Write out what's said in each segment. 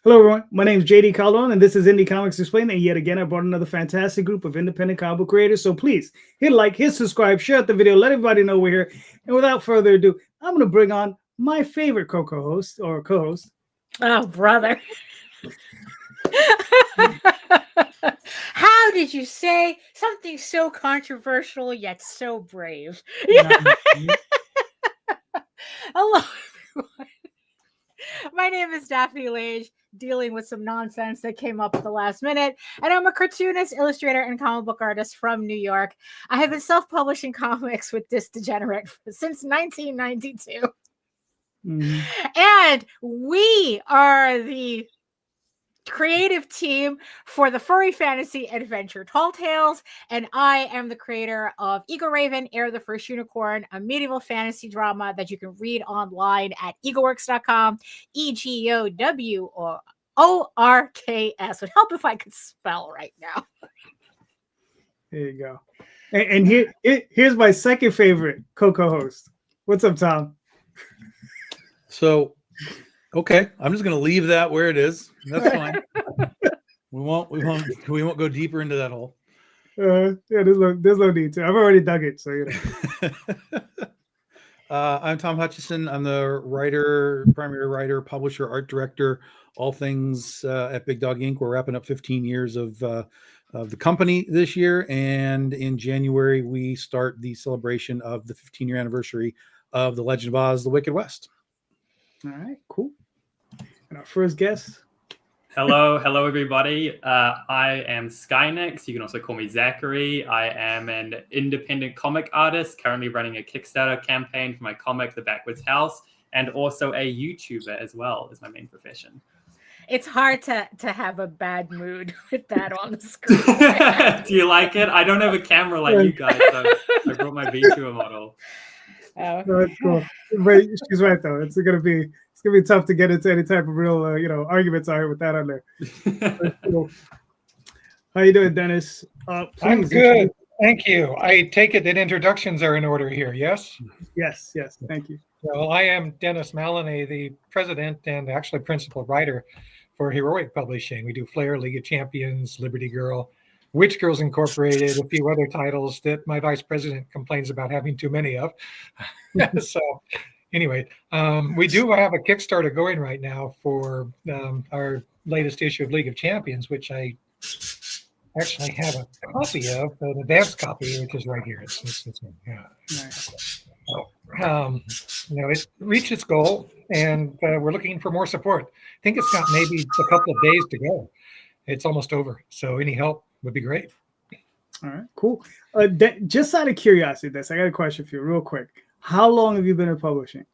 Hello, everyone. My name is JD Calderon, and this is Indy Comics Explained. And yet again, I brought another fantastic group of independent comic book creators. So please hit like, hit subscribe, share out the video, let everybody know we're here. And without further ado, I'm going to bring on my favorite co-host or co-host. Oh, brother. How did you say something so controversial yet so brave? Hello, everyone. My name is Daphne Lage, dealing with some nonsense that came up at the last minute, and I'm a cartoonist, illustrator, and comic book artist from New York. I have been self-publishing comics with this degenerate since 1992. Mm-hmm. And we are the creative team for the furry fantasy adventure Tall Tales, and I am the creator of Eagle Raven, Heir of the First Unicorn, a medieval fantasy drama that you can read online at eagleworks.com, EGOWORKS. Would help if I could spell right now. There you go. And here's my second favorite co-host. What's up, Tom? So, okay, I'm just going to leave that where it is. That's fine. we won't go deeper into that hole. Yeah, there's no need to. I've already dug it, so you know. I'm Tom Hutchison. I'm the primary writer, publisher, art director, all things at Big Dog Inc. We're wrapping up 15 years of the company this year, and in January we start the celebration of the 15-year anniversary of The Legend of Oz: The Wicked West. All right, cool. And our first guest. Hello, everybody. I am Skynex. You can also call me Zakkery. I am an independent comic artist, currently running a Kickstarter campaign for my comic, The Backwards House, and also a YouTuber as well as my main profession. It's hard to have a bad mood with that on the screen. Do you like it? I don't have a camera like you guys, so I brought my VTuber model. Oh, no, that's cool. But she's right though. It's gonna be tough to get into any type of real arguments out here with that on there. Cool. How you doing, Dennis? I'm good. Thank you. I take it that introductions are in order here, yes? Yes. Thank you. Well, I am Dennis Mallonee, the president and actually principal writer for Heroic Publishing. We do Flair, League of Champions, Liberty Girl, Witch Girls Incorporated, a few other titles that my vice president complains about having too many of. So anyway, we do have a Kickstarter going right now for our latest issue of League of Champions, which I actually have a copy of, an advanced copy, which is right here. It's yeah. Nice. It reached its goal, and we're looking for more support. I think it's got maybe a couple of days to go. It's almost over, so any help would be great. All right, cool. Just out of curiosity, I got a question for you real quick. How long have you been in publishing?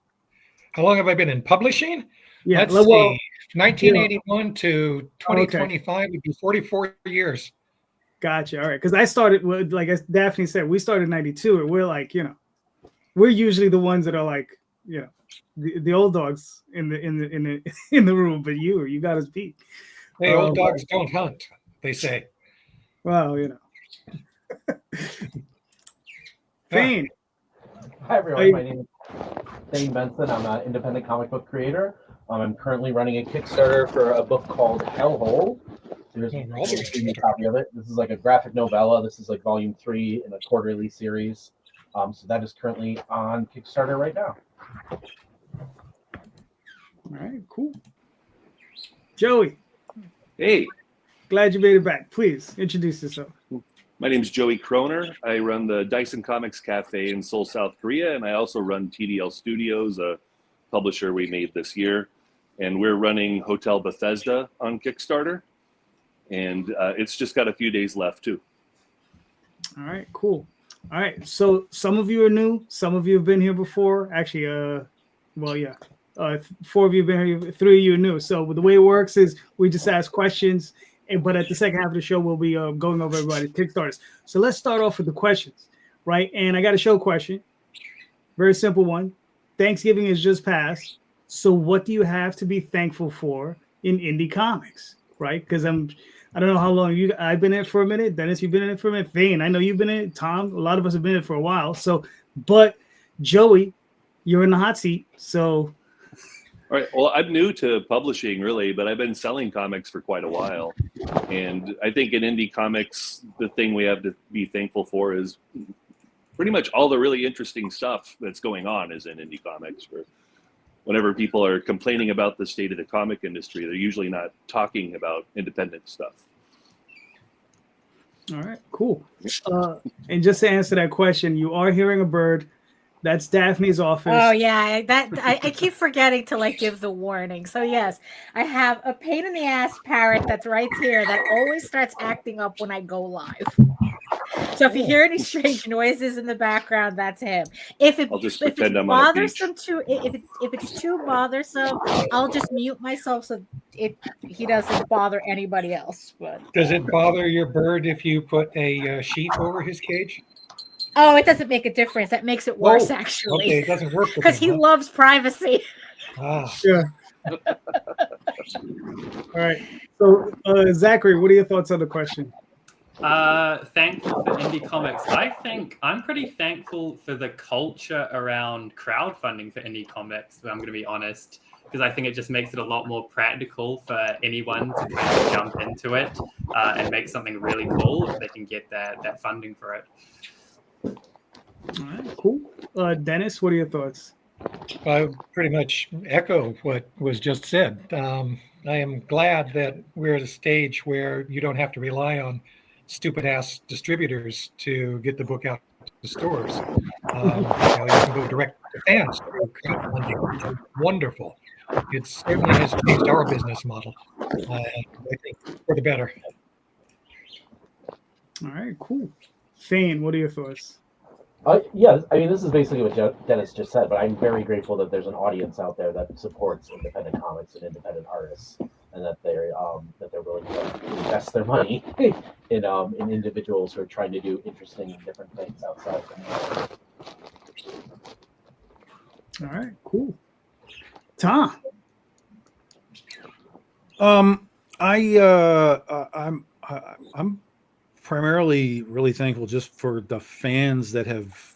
How long have I been in publishing? Yeah, let's see. 1981 to 2025 would be 44 years. Gotcha. All right, because I started, like as Daphne said, we started in 92, and we're like, we're usually the ones that are like, the old dogs in the room, but you got us beat. Hey, old dogs don't hunt, they say. Well, Thane. Hi, everyone. My name is Thane Benson. I'm an independent comic book creator. I'm currently running a Kickstarter for a book called Hellhole. Here's a copy of it. This is like a graphic novella. This is like volume 3 in a quarterly series. So that is currently on Kickstarter right now. All right, cool. Joey. Hey. Glad you made it back. Please introduce yourself. My name is Joey Croner. I run the Dyson Comics Cafe in Seoul, South Korea, and I also run TDL Studios, a publisher we made this year. And we're running Hotel Bethesda on Kickstarter, and it's just got a few days left too. All right, cool. All right, so some of you are new, some of you have been here before. Actually, 4 of you have been here, 3 of you are new. So the way it works is we just ask questions, but at the second half of the show, we'll be going over everybody's Kickstarters. So let's start off with the questions, right? And I got a show question, very simple one. Thanksgiving has just passed. So what do you have to be thankful for in indie comics, right? Because I don't know how long I've been in it for a minute. Dennis, you've been in it for a minute. Thane, I know you've been in it. Tom, a lot of us have been in it for a while. So, but Joey, you're in the hot seat. So All right. Well, I'm new to publishing, really, but I've been selling comics for quite a while. And I think in indie comics, the thing we have to be thankful for is pretty much all the really interesting stuff that's going on is in indie comics. Whenever people are complaining about the state of the comic industry, they're usually not talking about independent stuff. All right, cool. And just to answer that question, you are hearing a bird. That's Daphne's office. Oh yeah, I keep forgetting to like give the warning. So yes, I have a pain in the ass parrot that's right here that always starts acting up when I go live. So if you hear any strange noises in the background, that's him. I'll just pretend I'm on a beach. If it's too bothersome, I'll just mute myself so he doesn't bother anybody else. But Does it bother your bird if you put a sheet over his cage? oh, it doesn't make a difference. That makes it worse, actually. Okay, it doesn't work because he loves privacy. Ah. Yeah. All right. So, Zakkery, what are your thoughts on the question? Thankful for indie comics. I think I'm pretty thankful for the culture around crowdfunding for indie comics, I'm going to be honest, because I think it just makes it a lot more practical for anyone to kind of jump into it and make something really cool if they can get that funding for it. All right, cool. Dennis, what are your thoughts? I pretty much echo what was just said. I am glad that we're at a stage where you don't have to rely on stupid ass distributors to get the book out to stores. You can go direct to fans through crowdfunding, which is wonderful. It certainly has changed our business model. I think for the better. All right, cool. Thane, what are your thoughts? Yeah, I mean, this is basically what Dennis just said, but I'm very grateful that there's an audience out there that supports independent comics and independent artists, and that they're willing to invest their money in individuals who are trying to do interesting and different things outside of All right, cool. Tom. I'm primarily really thankful just for the fans that have,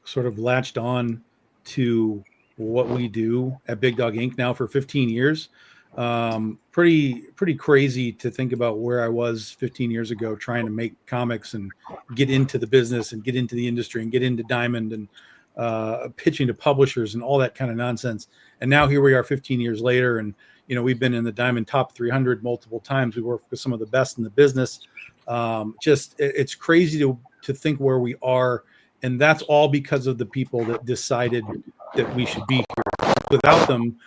sort of latched on to what we do at Big Dog Inc. now for 15 years. Pretty crazy to think about where I was 15 years ago trying to make comics and get into the business and get into the industry and get into Diamond and pitching to publishers and all that kind of nonsense. And now here we are 15 years later, and we've been in the Diamond Top 300 multiple times. We work with some of the best in the business. It's crazy to think where we are, and that's all because of the people that decided that we should be here. Without them,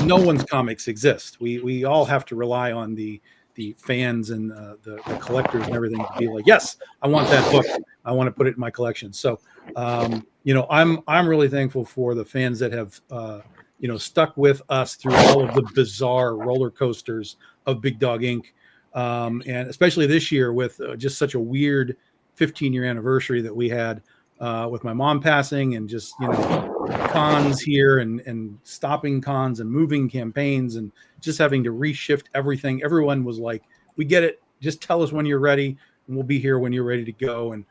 no one's comics exist. We all have to rely on the fans and the collectors and everything to be like, yes, I want that book. I want to put it in my collection. So, I'm really thankful for the fans that have, stuck with us through all of the bizarre roller coasters of Big Dog Inc. And especially this year with just such a weird 15-year anniversary that we had with my mom passing, and just cons here and stopping cons and moving campaigns and just having to reshift everything. Everyone was like, we get it, just tell us when you're ready and we'll be here when you're ready to go. And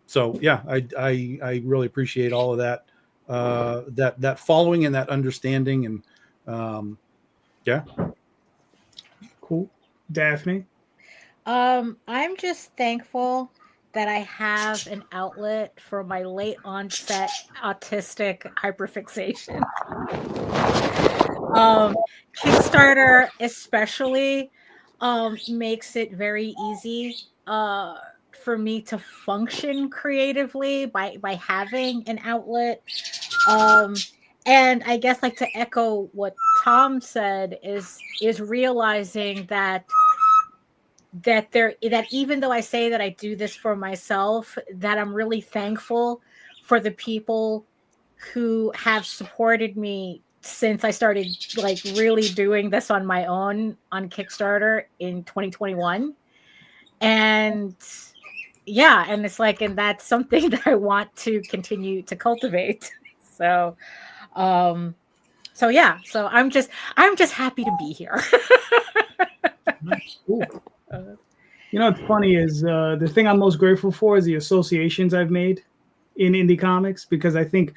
so yeah, I really appreciate all of that that following and that understanding. And yeah, cool. Daphne. I'm just thankful that I have an outlet for my late onset autistic hyperfixation. Kickstarter especially makes it very easy for me to function creatively by having an outlet. And I guess, like, to echo what Tom said, is realizing that even though I say that I do this for myself, that I'm really thankful for the people who have supported me since I started like really doing this on my own on Kickstarter in 2021. And yeah, and it's like, and that's something that I want to continue to cultivate. So yeah, so I'm just happy to be here. Cool. What's funny is the thing I'm most grateful for is the associations I've made in indie comics, because I think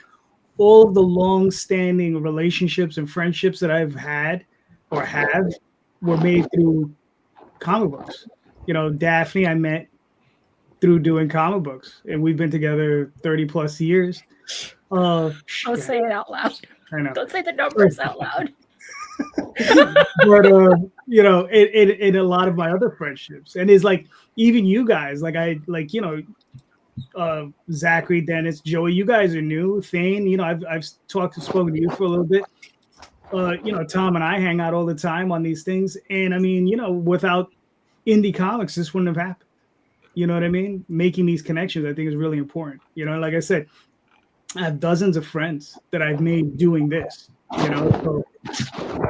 all of the long-standing relationships and friendships that I've had or have were made through comic books. Daphne I met through doing comic books, and we've been together 30 plus years. Don't say it out loud. I know. Don't say the numbers out loud. But in a lot of my other friendships, and it's like even you guys, Zakkery, Dennis, Joey, you guys are new. Thane, I've spoken to you for a little bit. Tom and I hang out all the time on these things, and I mean, without Indy Comics, this wouldn't have happened. You know what I mean? Making these connections, I think, is really important. Like I said, I have dozens of friends that I've made doing this. So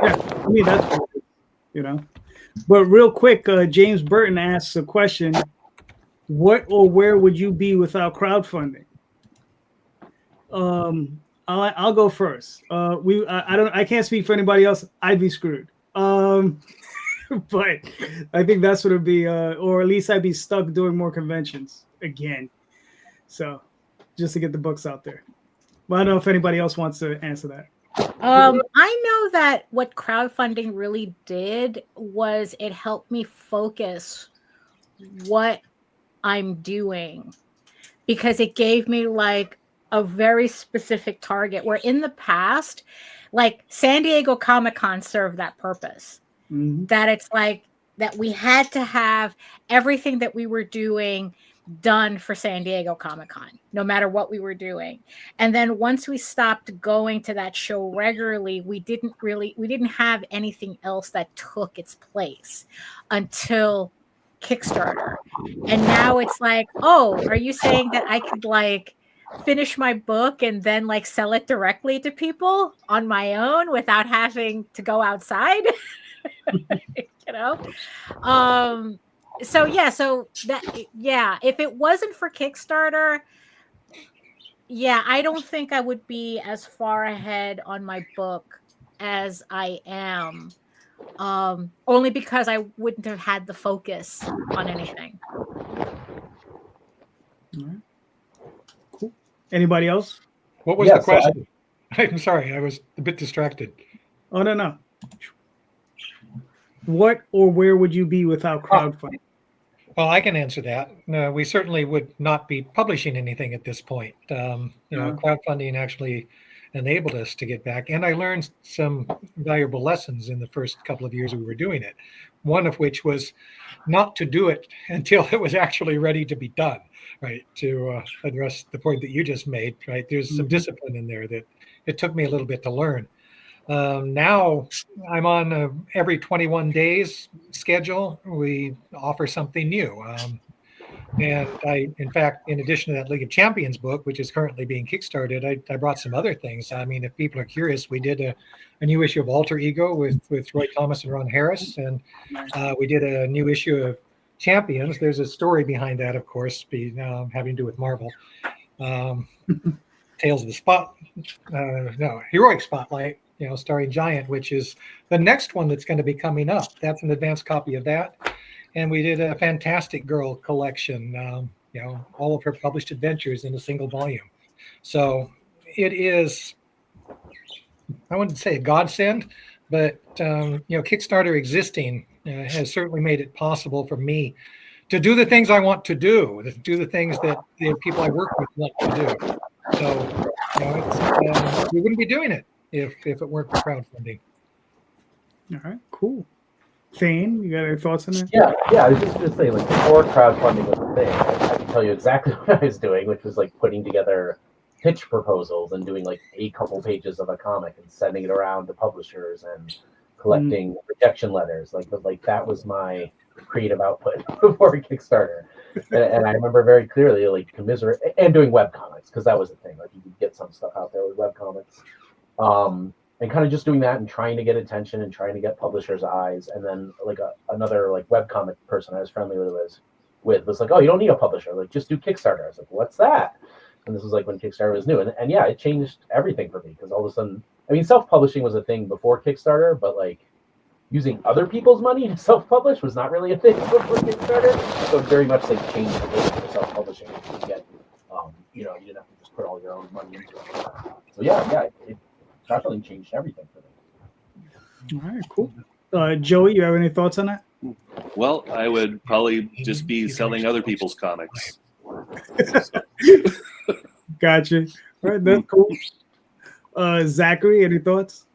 yeah, I mean that's But real quick, James Burton asks a question: what or where would you be without crowdfunding? I'll go first. I can't speak for anybody else. I'd be screwed. But I think that's what it'd be, or at least I'd be stuck doing more conventions again. So just to get the books out there. But I don't know if anybody else wants to answer that. I know that what crowdfunding really did was it helped me focus what I'm doing, because it gave me like a very specific target, where in the past, like San Diego Comic-Con served that purpose. Mm-hmm. That it's like that we had to have everything that we were doing done for San Diego Comic-Con, no matter what we were doing. And then once we stopped going to that show regularly, we didn't have anything else that took its place until Kickstarter. And now it's like, oh, are you saying that I could like finish my book and then like sell it directly to people on my own without having to go outside? If it wasn't for Kickstarter, I don't think I would be as far ahead on my book as I am, only because I wouldn't have had the focus on anything. All right. Cool. Anybody else? What was the question? I'm sorry, I was a bit distracted. Oh, no. What or where would you be without crowdfunding? Well, I can answer that. No, we certainly would not be publishing anything at this point. Crowdfunding actually enabled us to get back. And I learned some valuable lessons in the first couple of years we were doing it. One of which was not to do it until it was actually ready to be done, right? To address the point that you just made, right? There's some discipline in there that it took me a little bit to learn. Now I'm on every 21 days schedule. We offer something new. And in fact, in addition to that League of Champions book, which is currently being kickstarted, I brought some other things. I mean, if people are curious, we did a new issue of Alter Ego with Roy Thomas and Ron Harris. And we did a new issue of Champions. There's a story behind that, of course, having to do with Marvel. Tales of the Heroic Spotlight, starring Giant, which is the next one that's going to be coming up. That's an advanced copy of that. And we did a Fantastic Girl collection, all of her published adventures in a single volume. So it is, I wouldn't say a godsend, but Kickstarter existing has certainly made it possible for me to do the things I want to do the things that the people I work with want to do. So we wouldn't be doing it if it weren't for crowdfunding. All right, cool. Thane, you got any thoughts on that? Yeah. I was just going to say, like, before crowdfunding was a thing, I can tell you exactly what I was doing, which was like putting together pitch proposals and doing like a couple pages of a comic and sending it around to publishers and collecting rejection letters. Like that was my creative output before Kickstarter. And I remember very clearly, like, commiserate and doing webcomics, because that was the thing. Like, you could get some stuff out there with webcomics. And kind of just doing that and trying to get attention and trying to get publishers' eyes. And then like another like webcomic person I was friendly with was like, oh, you don't need a publisher. Like, just do Kickstarter. I was like, what's that? And this was like when Kickstarter was new. And yeah, it changed everything for me, because all of a sudden, I mean, self-publishing was a thing before Kickstarter, but like using other people's money to self-publish was not really a thing before Kickstarter. So it very much like changed the game for self-publishing. You get, you didn't have to just put all your own money into it. So yeah, it definitely changed everything for me. All right, cool. Joey, you have any thoughts on that? Well, I would probably just be selling other people's comics. Gotcha. All right, that's cool. Zakkery, any thoughts?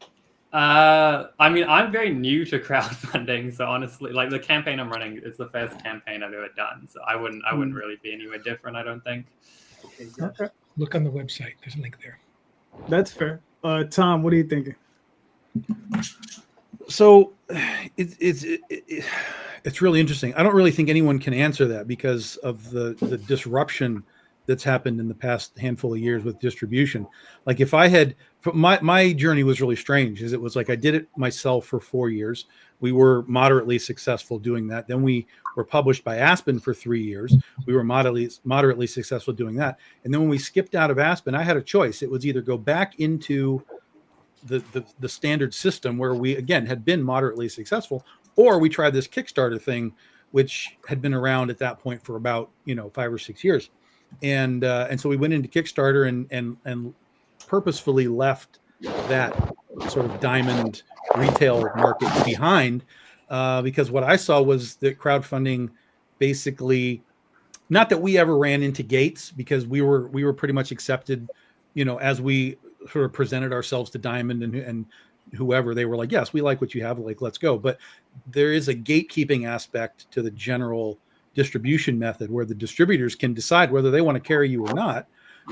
I mean, I'm very new to crowdfunding, so honestly, like the campaign I'm running, it's the first campaign I've ever done, so I wouldn't really be anywhere different, I don't think. Okay, Look on the website. There's a link there. that's fair. Tom, what are you thinking? So it's really interesting. I don't really think anyone can answer that because of the disruption that's happened in the past handful of years with distribution. Like if I had, my journey was really strange, is it was like I did it myself for 4 years. We were moderately successful doing that. Then we were published by Aspen for 3 years. We were moderately successful doing that. And then when we skipped out of Aspen, I had a choice. It was either go back into the standard system where we again had been moderately successful, or we tried this Kickstarter thing, which had been around at that point for about 5 or 6 years. And so we went into Kickstarter and purposefully left that sort of diamond retail market behind, because what I saw was that crowdfunding basically, not that we ever ran into gates, because we were pretty much accepted, as we sort of presented ourselves to Diamond and whoever. They were like, yes, we like what you have, like, let's go. But there is a gatekeeping aspect to the general distribution method where the distributors can decide whether they want to carry you or not.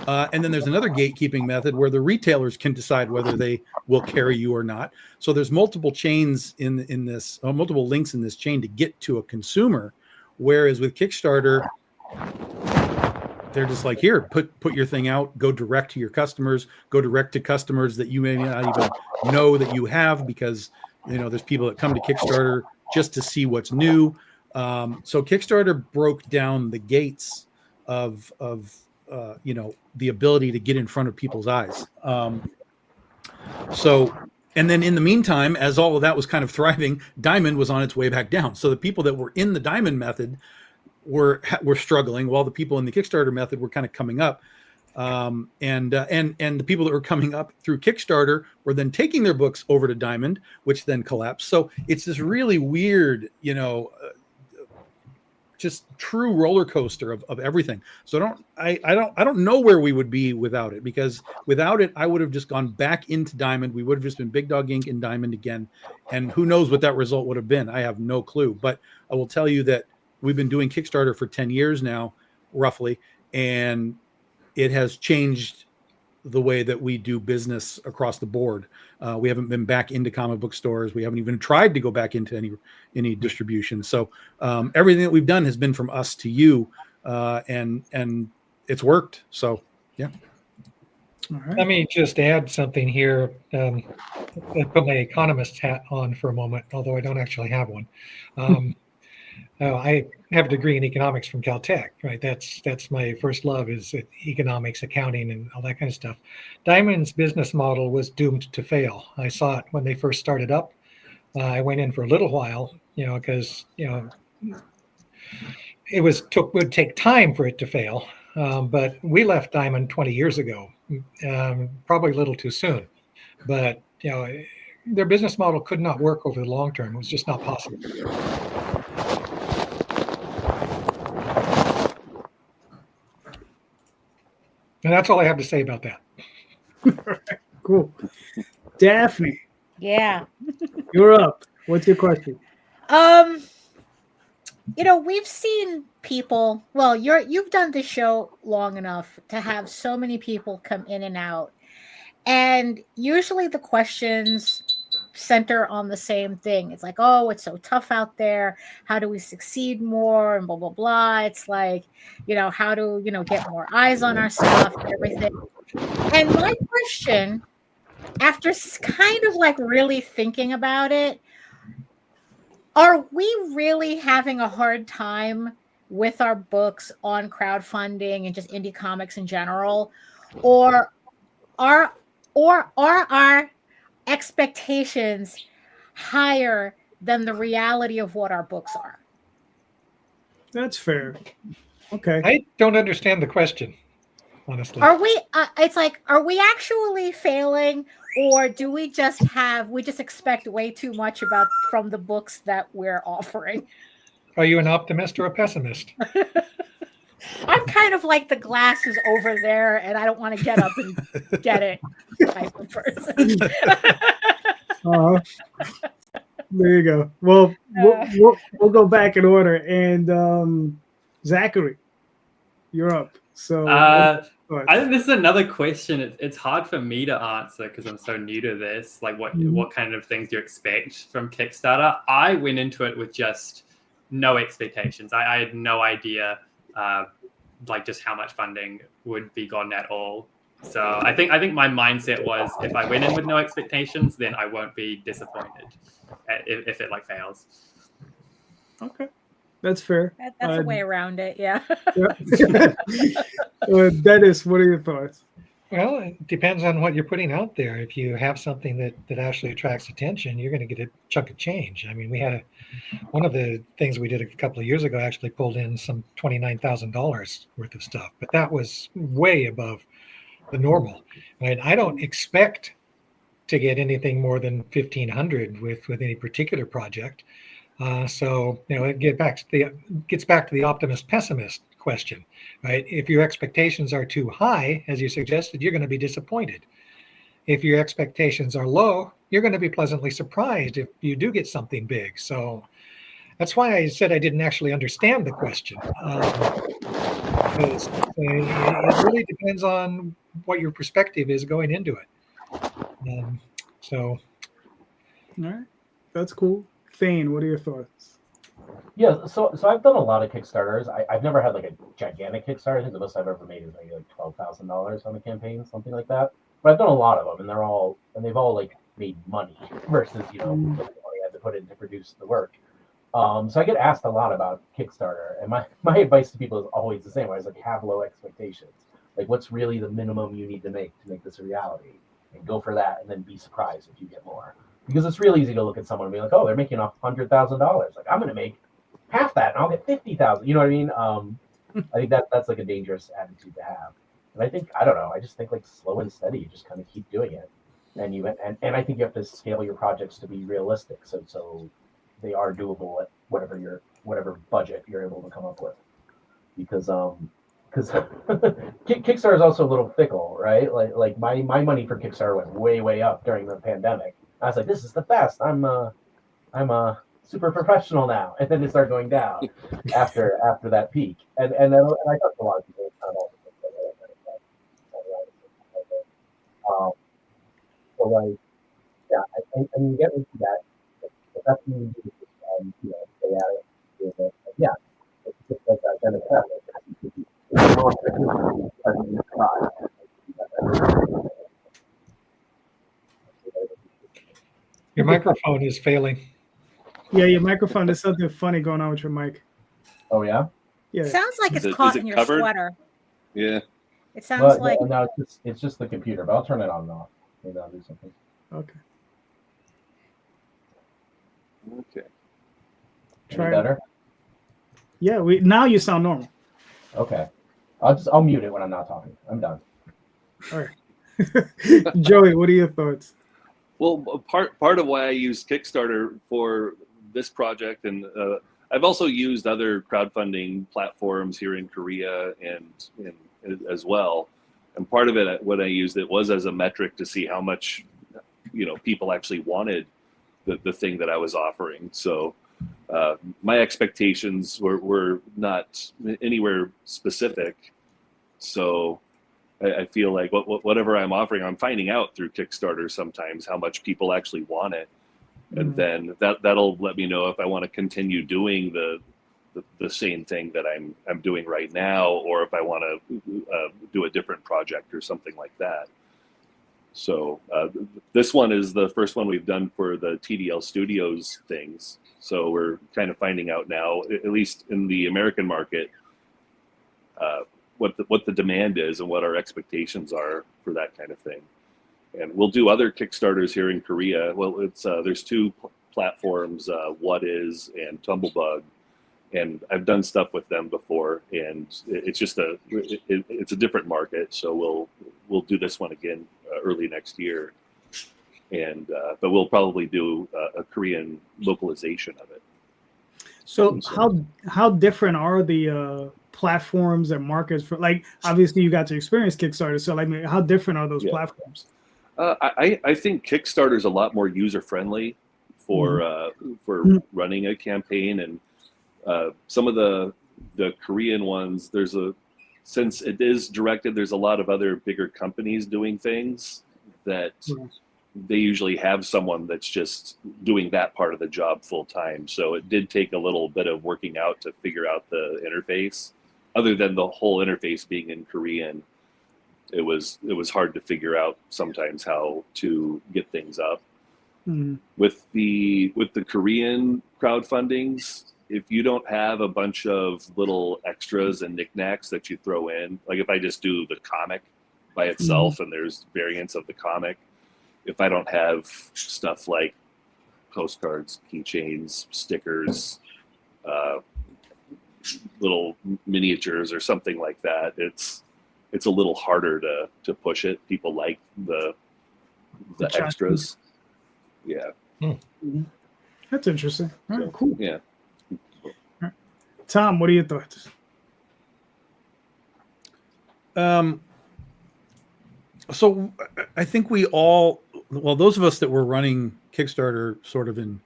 And then there's another gatekeeping method where the retailers can decide whether they will carry you or not. So there's multiple chains in this, multiple links in this chain to get to a consumer. Whereas with Kickstarter, they're just like, here, put your thing out, go direct to your customers, go direct to customers that you may not even know that you have, because there's people that come to Kickstarter just to see what's new. So Kickstarter broke down the gates of the ability to get in front of people's eyes. And then in the meantime, as all of that was kind of thriving, Diamond was on its way back down. So the people that were in the Diamond method were struggling, while the people in the Kickstarter method were kind of coming up. And the people that were coming up through Kickstarter were then taking their books over to Diamond, which then collapsed. So it's this really weird, just true roller coaster of everything. So I don't know where we would be without it, because without it, I would have just gone back into Diamond. We would have just been Big Dog Inc. and Diamond again. And who knows what that result would have been. I have no clue, but I will tell you that we've been doing Kickstarter for 10 years now, roughly. And it has changed the way that we do business across the board. We haven't been back into comic book stores. We haven't even tried to go back into any distribution. So everything that we've done has been from us to you, and it's worked. So yeah. All right. Let me just add something here. I put my economist hat on for a moment, although I don't actually have one. I have a degree in economics from Caltech, right? That's my first love, is economics, accounting, and all that kind of stuff. Diamond's business model was doomed to fail. I saw it when they first started up. I went in for a little while, because it would take time for it to fail. But we left Diamond 20 years ago, probably a little too soon. But their business model could not work over the long term. It was just not possible. And that's all I have to say about that. Cool. Daphne, Yeah. you're up. What's your question? We've seen people, well, you've done the show long enough to have so many people come in and out. And usually the questions center on the same thing. It's like, oh, it's so tough out there. How do we succeed more? And blah, blah, blah. It's like, how to, get more eyes on our stuff and everything. And my question, after kind of like really thinking about it, are we really having a hard time with our books on crowdfunding and just indie comics in general? Or are our expectations higher than the reality of what our books are? That's fair. Okay. I don't understand the question. honestly. Are we? It's like, are we actually failing, or do we just expect way too much from the books that we're offering? Are you an optimist or a pessimist? I'm kind of like the glass is over there, and I don't want to get up and get it type of person. Uh, there you go. Well, we'll go back in order. And Zakkery, you're up. So I think this is another question. It's hard for me to answer because I'm so new to this. Like, what kind of things do you expect from Kickstarter? I went into it with just no expectations. I had no idea, like, just how much funding would be gotten at all. So I think my mindset was, if I went in with no expectations, then I won't be disappointed if it like fails. Okay, that's fair. That's a way around it, yeah. Dennis, what are your thoughts? Well, it depends on what you're putting out there. If you have something that actually attracts attention, you're going to get a chunk of change. I mean, we had one of the things we did a couple of years ago actually pulled in some $29,000 worth of stuff, but that was way above the normal. And I don't expect to get anything more than 1,500 with any particular project. So it gets back to the optimist pessimist question, right? If your expectations are too high, as you suggested, you're going to be disappointed. If your expectations are low, you're going to be pleasantly surprised if you do get something big. So that's why I said I didn't actually understand the question. Because it really depends on what your perspective is going into it. All right, that's cool. Thane, what are your thoughts? Yeah, so I've done a lot of Kickstarters. I've never had like a gigantic Kickstarter. I think the most I've ever made is maybe like $12,000 on a campaign, something like that. But I've done a lot of them, and they've all like made money versus the money I had to put in to produce the work. So I get asked a lot about Kickstarter, and my advice to people is always the same. I was like, have low expectations. Like, what's really the minimum you need to make this a reality, and go for that, and then be surprised if you get more. Because it's real easy to look at someone and be like, oh, they're making $100,000. Like, I'm going to make half that, and I'll get 50,000. You know what I mean? I think that's like a dangerous attitude to have. And I think, I don't know, I just think like slow and steady, you just kind of keep doing it. And I think you have to scale your projects to be realistic. So they are doable at whatever budget you're able to come up with. Because Kickstarter is also a little fickle, right? Like my money for Kickstarter went way up during the pandemic. I was like, this is the best. I'm a super professional now, and then it started going down after that peak. And I talked to a lot of people. So like, yeah, and you get into that. But that's when you do stay at it. Yeah, it's just like that kind of stuff. Your microphone is failing. Yeah, your microphone. There's something funny going on with your mic. Oh yeah. Yeah. Sounds like it's caught in your covered? sweater. Yeah. It sounds like. No, it's just the computer, but I'll turn it on and off. Maybe I'll do something. Okay. Okay. Any better? Yeah. Now you sound normal. Okay. I'll mute it when I'm not talking. I'm done. All right. Joey, what are your thoughts? Well, part of why I use Kickstarter for this project, and I've also used other crowdfunding platforms here in Korea and as well. And part of it, when I used it, was as a metric to see how much, people actually wanted the thing that I was offering. So my expectations were not anywhere specific. So I feel like whatever I'm offering, I'm finding out through Kickstarter sometimes how much people actually want it. And then that'll let me know if I want to continue doing the same thing that I'm doing right now, or if I want to do a different project or something like that. So this one is the first one we've done for the TDL Studios things. So we're kind of finding out now, at least in the American market, what the demand is and what our expectations are for that kind of thing. And we'll do other Kickstarters here in Korea. Well, it's there's two platforms, What Is and Tumblebug, and I've done stuff with them before, and it's just it's a different market. So we'll do this one again early next year, and but we'll probably do a Korean localization of it. So how different are the platforms and markets for, like, obviously you got to experience Kickstarter, so like how different are those platforms? I think Kickstarter is a lot more user friendly for running a campaign, and some of the Korean ones, since it is directed, there's a lot of other bigger companies doing things that they usually have someone that's just doing that part of the job full time. So it did take a little bit of working out to figure out the interface. Other than the whole interface being in Korean, it was hard to figure out sometimes how to get things up. With the Korean crowdfundings, if you don't have a bunch of little extras and knickknacks that you throw in, like if I just do the comic by itself and there's variants of the comic, if I don't have stuff like postcards, keychains, stickers, little miniatures or something like that, it's a little harder to push it. People like the extras. Yeah. That's interesting. All right, cool. Yeah. Right. Tom, what are your thoughts? So I think we all, well, those of us that were running Kickstarter sort of in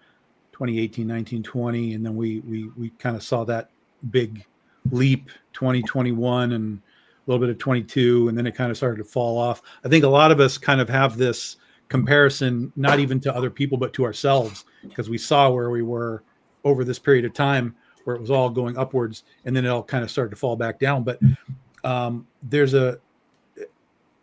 2018, 19, 20, and then we kind of saw that big leap 2021 and a little bit of 22, and then it kind of started to fall off. I think a lot of us kind of have this comparison, not even to other people, but to ourselves, because we saw where we were over this period of time where it was all going upwards, and then it all kind of started to fall back down. But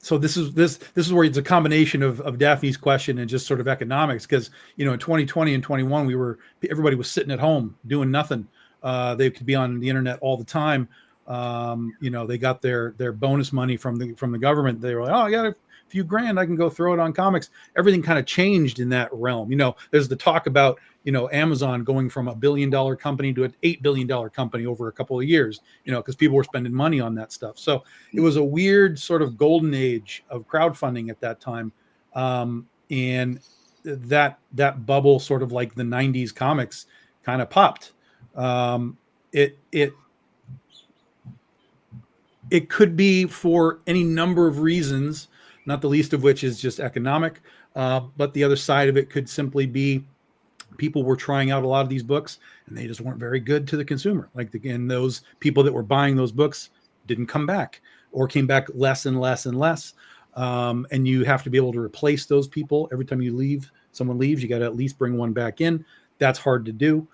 so this is where it's a combination of Daphne's question and just sort of economics, because in 2020 and 21 everybody was sitting at home doing nothing. They could be on the internet all the time. They got their bonus money from the government. They were like, oh, I got a few grand, I can go throw it on comics. Everything kind of changed in that realm. There's the talk about Amazon going from $1 billion company to an $8 billion company over a couple of years, because people were spending money on that stuff. So it was a weird sort of golden age of crowdfunding at that time. And that bubble, sort of like the 90s comics, kind of popped. It could be for any number of reasons, not the least of which is just economic. But the other side of it could simply be people were trying out a lot of these books and they just weren't very good to the consumer. And those people that were buying those books didn't come back, or came back less and less and less. And you have to be able to replace those people. Every time someone leaves, you got to at least bring one back in. That's hard to do.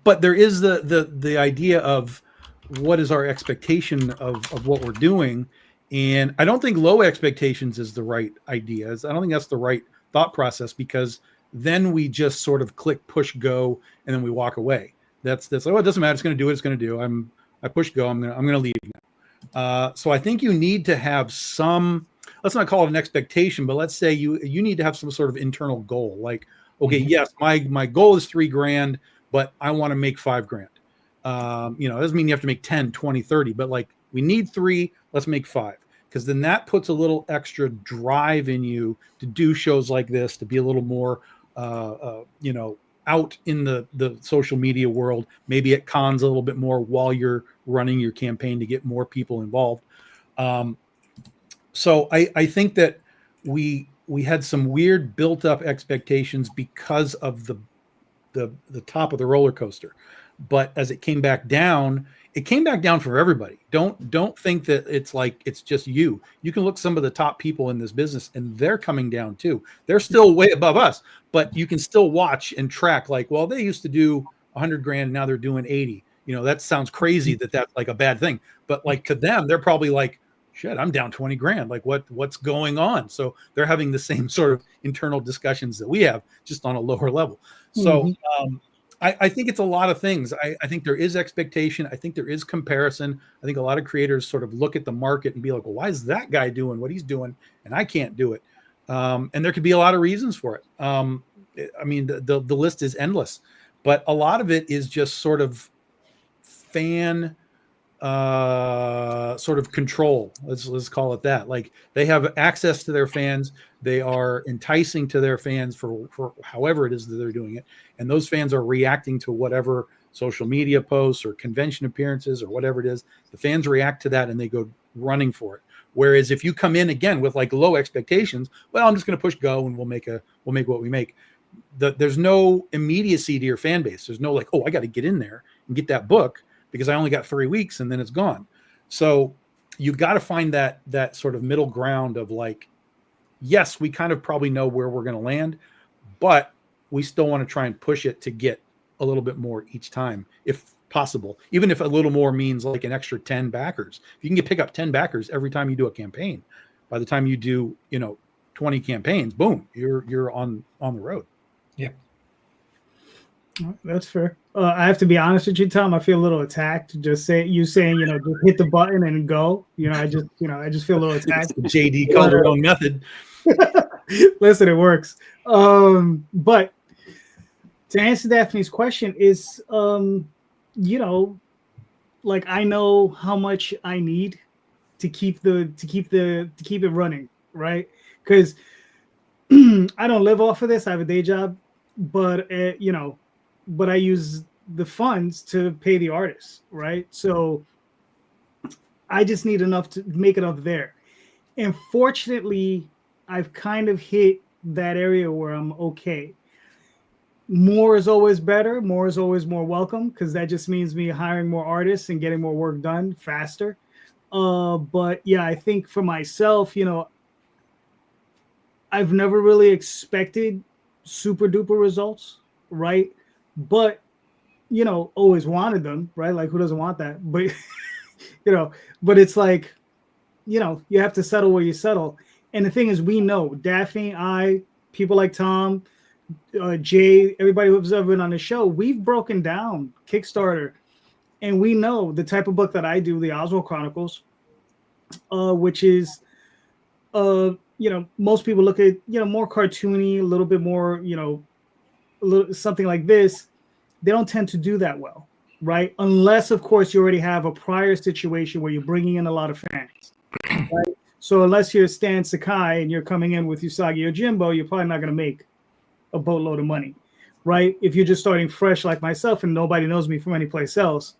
But there is the idea of what is our expectation of what we're doing. And I don't think low expectations is the right idea. I don't think that's the right thought process, because then we just sort of click, push, go, and then we walk away. That's like, oh, it doesn't matter. It's going to do what it's going to do. I push go. I'm going to leave now. So I think you need to have some, let's not call it an expectation, but let's say you need to have some sort of internal goal. Like, okay, yes, my goal is $3,000, but I want to make $5,000. It doesn't mean you have to make 10, 20, 30, but like, we need 3, let's make 5. Because then that puts a little extra drive in you to do shows like this, to be a little more, out in the social media world, maybe at cons a little bit more while you're running your campaign to get more people involved. So I think that we had some weird built up expectations because of the top of the roller coaster. But as it came back down for everybody. Don't think that it's like it's just you. You can look some of the top people in this business and they're coming down too. They're still way above us, but you can still watch and track, like, well, they used to do $100,000, now they're doing 80. That sounds crazy that's like a bad thing. But like to them, they're probably like, shit, I'm down $20,000. Like what's going on? So they're having the same sort of internal discussions that we have, just on a lower level. So I think it's a lot of things. I think there is expectation. I think there is comparison. I think a lot of creators sort of look at the market and be like, well, why is that guy doing what he's doing and I can't do it? And there could be a lot of reasons for it. I mean, the list is endless, but a lot of it is just sort of fan sort of control. Let's call it that. Like they have access to their fans. They are enticing to their fans for however it is that they're doing it. And those fans are reacting to whatever social media posts or convention appearances or whatever it is. The fans react to that and they go running for it. Whereas if you come in again with like low expectations, well, I'm just going to push go and we'll make what we make. There's no immediacy to your fan base. There's no like, oh, I got to get in there and get that book because I only got 3 weeks and then it's gone. So you got to find that sort of middle ground of like, yes, we kind of probably know where we're going to land, but we still want to try and push it to get a little bit more each time, if possible, even if a little more means like an extra 10 backers. If you can pick up 10 backers every time you do a campaign, by the time you do, 20 campaigns, boom, you're on the road. Yeah. That's fair. I have to be honest with you, Tom. I feel a little attacked. Just saying, just hit the button and go. I just feel a little attacked. JD Calderon method. Listen, it works. But to answer Daphne's question is, like I know how much I need to keep it running, right? Because I don't live off of this. I have a day job, but but I use the funds to pay the artists, right? So I just need enough to make enough there. And fortunately, I've kind of hit that area where I'm okay. More is always better. More is always more welcome because that just means me hiring more artists and getting more work done faster. But yeah, I think for myself, I've never really expected super duper results, right? But always wanted them, right? Like who doesn't want that? But but it's like, you have to settle where you settle. And the thing is, we know Daphne, people like Tom, Jay, everybody who's ever been on the show, we've broken down Kickstarter, and we know the type of book that I do, the Oswald Chronicles, which is, most people look at, more cartoony, a little bit more, something like this. They don't tend to do that well, right? Unless, of course, you already have a prior situation where you're bringing in a lot of fans, right? So unless you're Stan Sakai and you're coming in with Usagi or Jimbo, you're probably not going to make a boatload of money, right? If you're just starting fresh like myself and nobody knows me from any place else,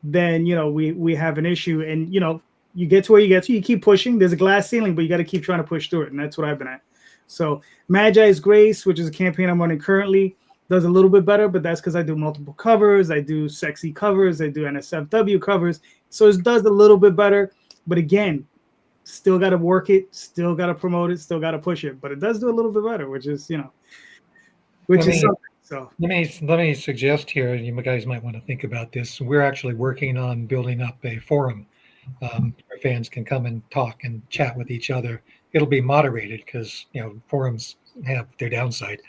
then we have an issue. And you get to where you get to, you keep pushing. There's a glass ceiling, but you got to keep trying to push through it, and that's what I've been at. So Magi's Grace, which is a campaign I'm running currently, does a little bit better, but that's because I do multiple covers. I do sexy covers. I do NSFW covers, so it does a little bit better. But again, still got to work it, still got to promote it, still got to push it. But it does do a little bit better, which is something. So let me suggest here, you guys might want to think about this. We're actually working on building up a forum where fans can come and talk and chat with each other. It'll be moderated because forums have their downside,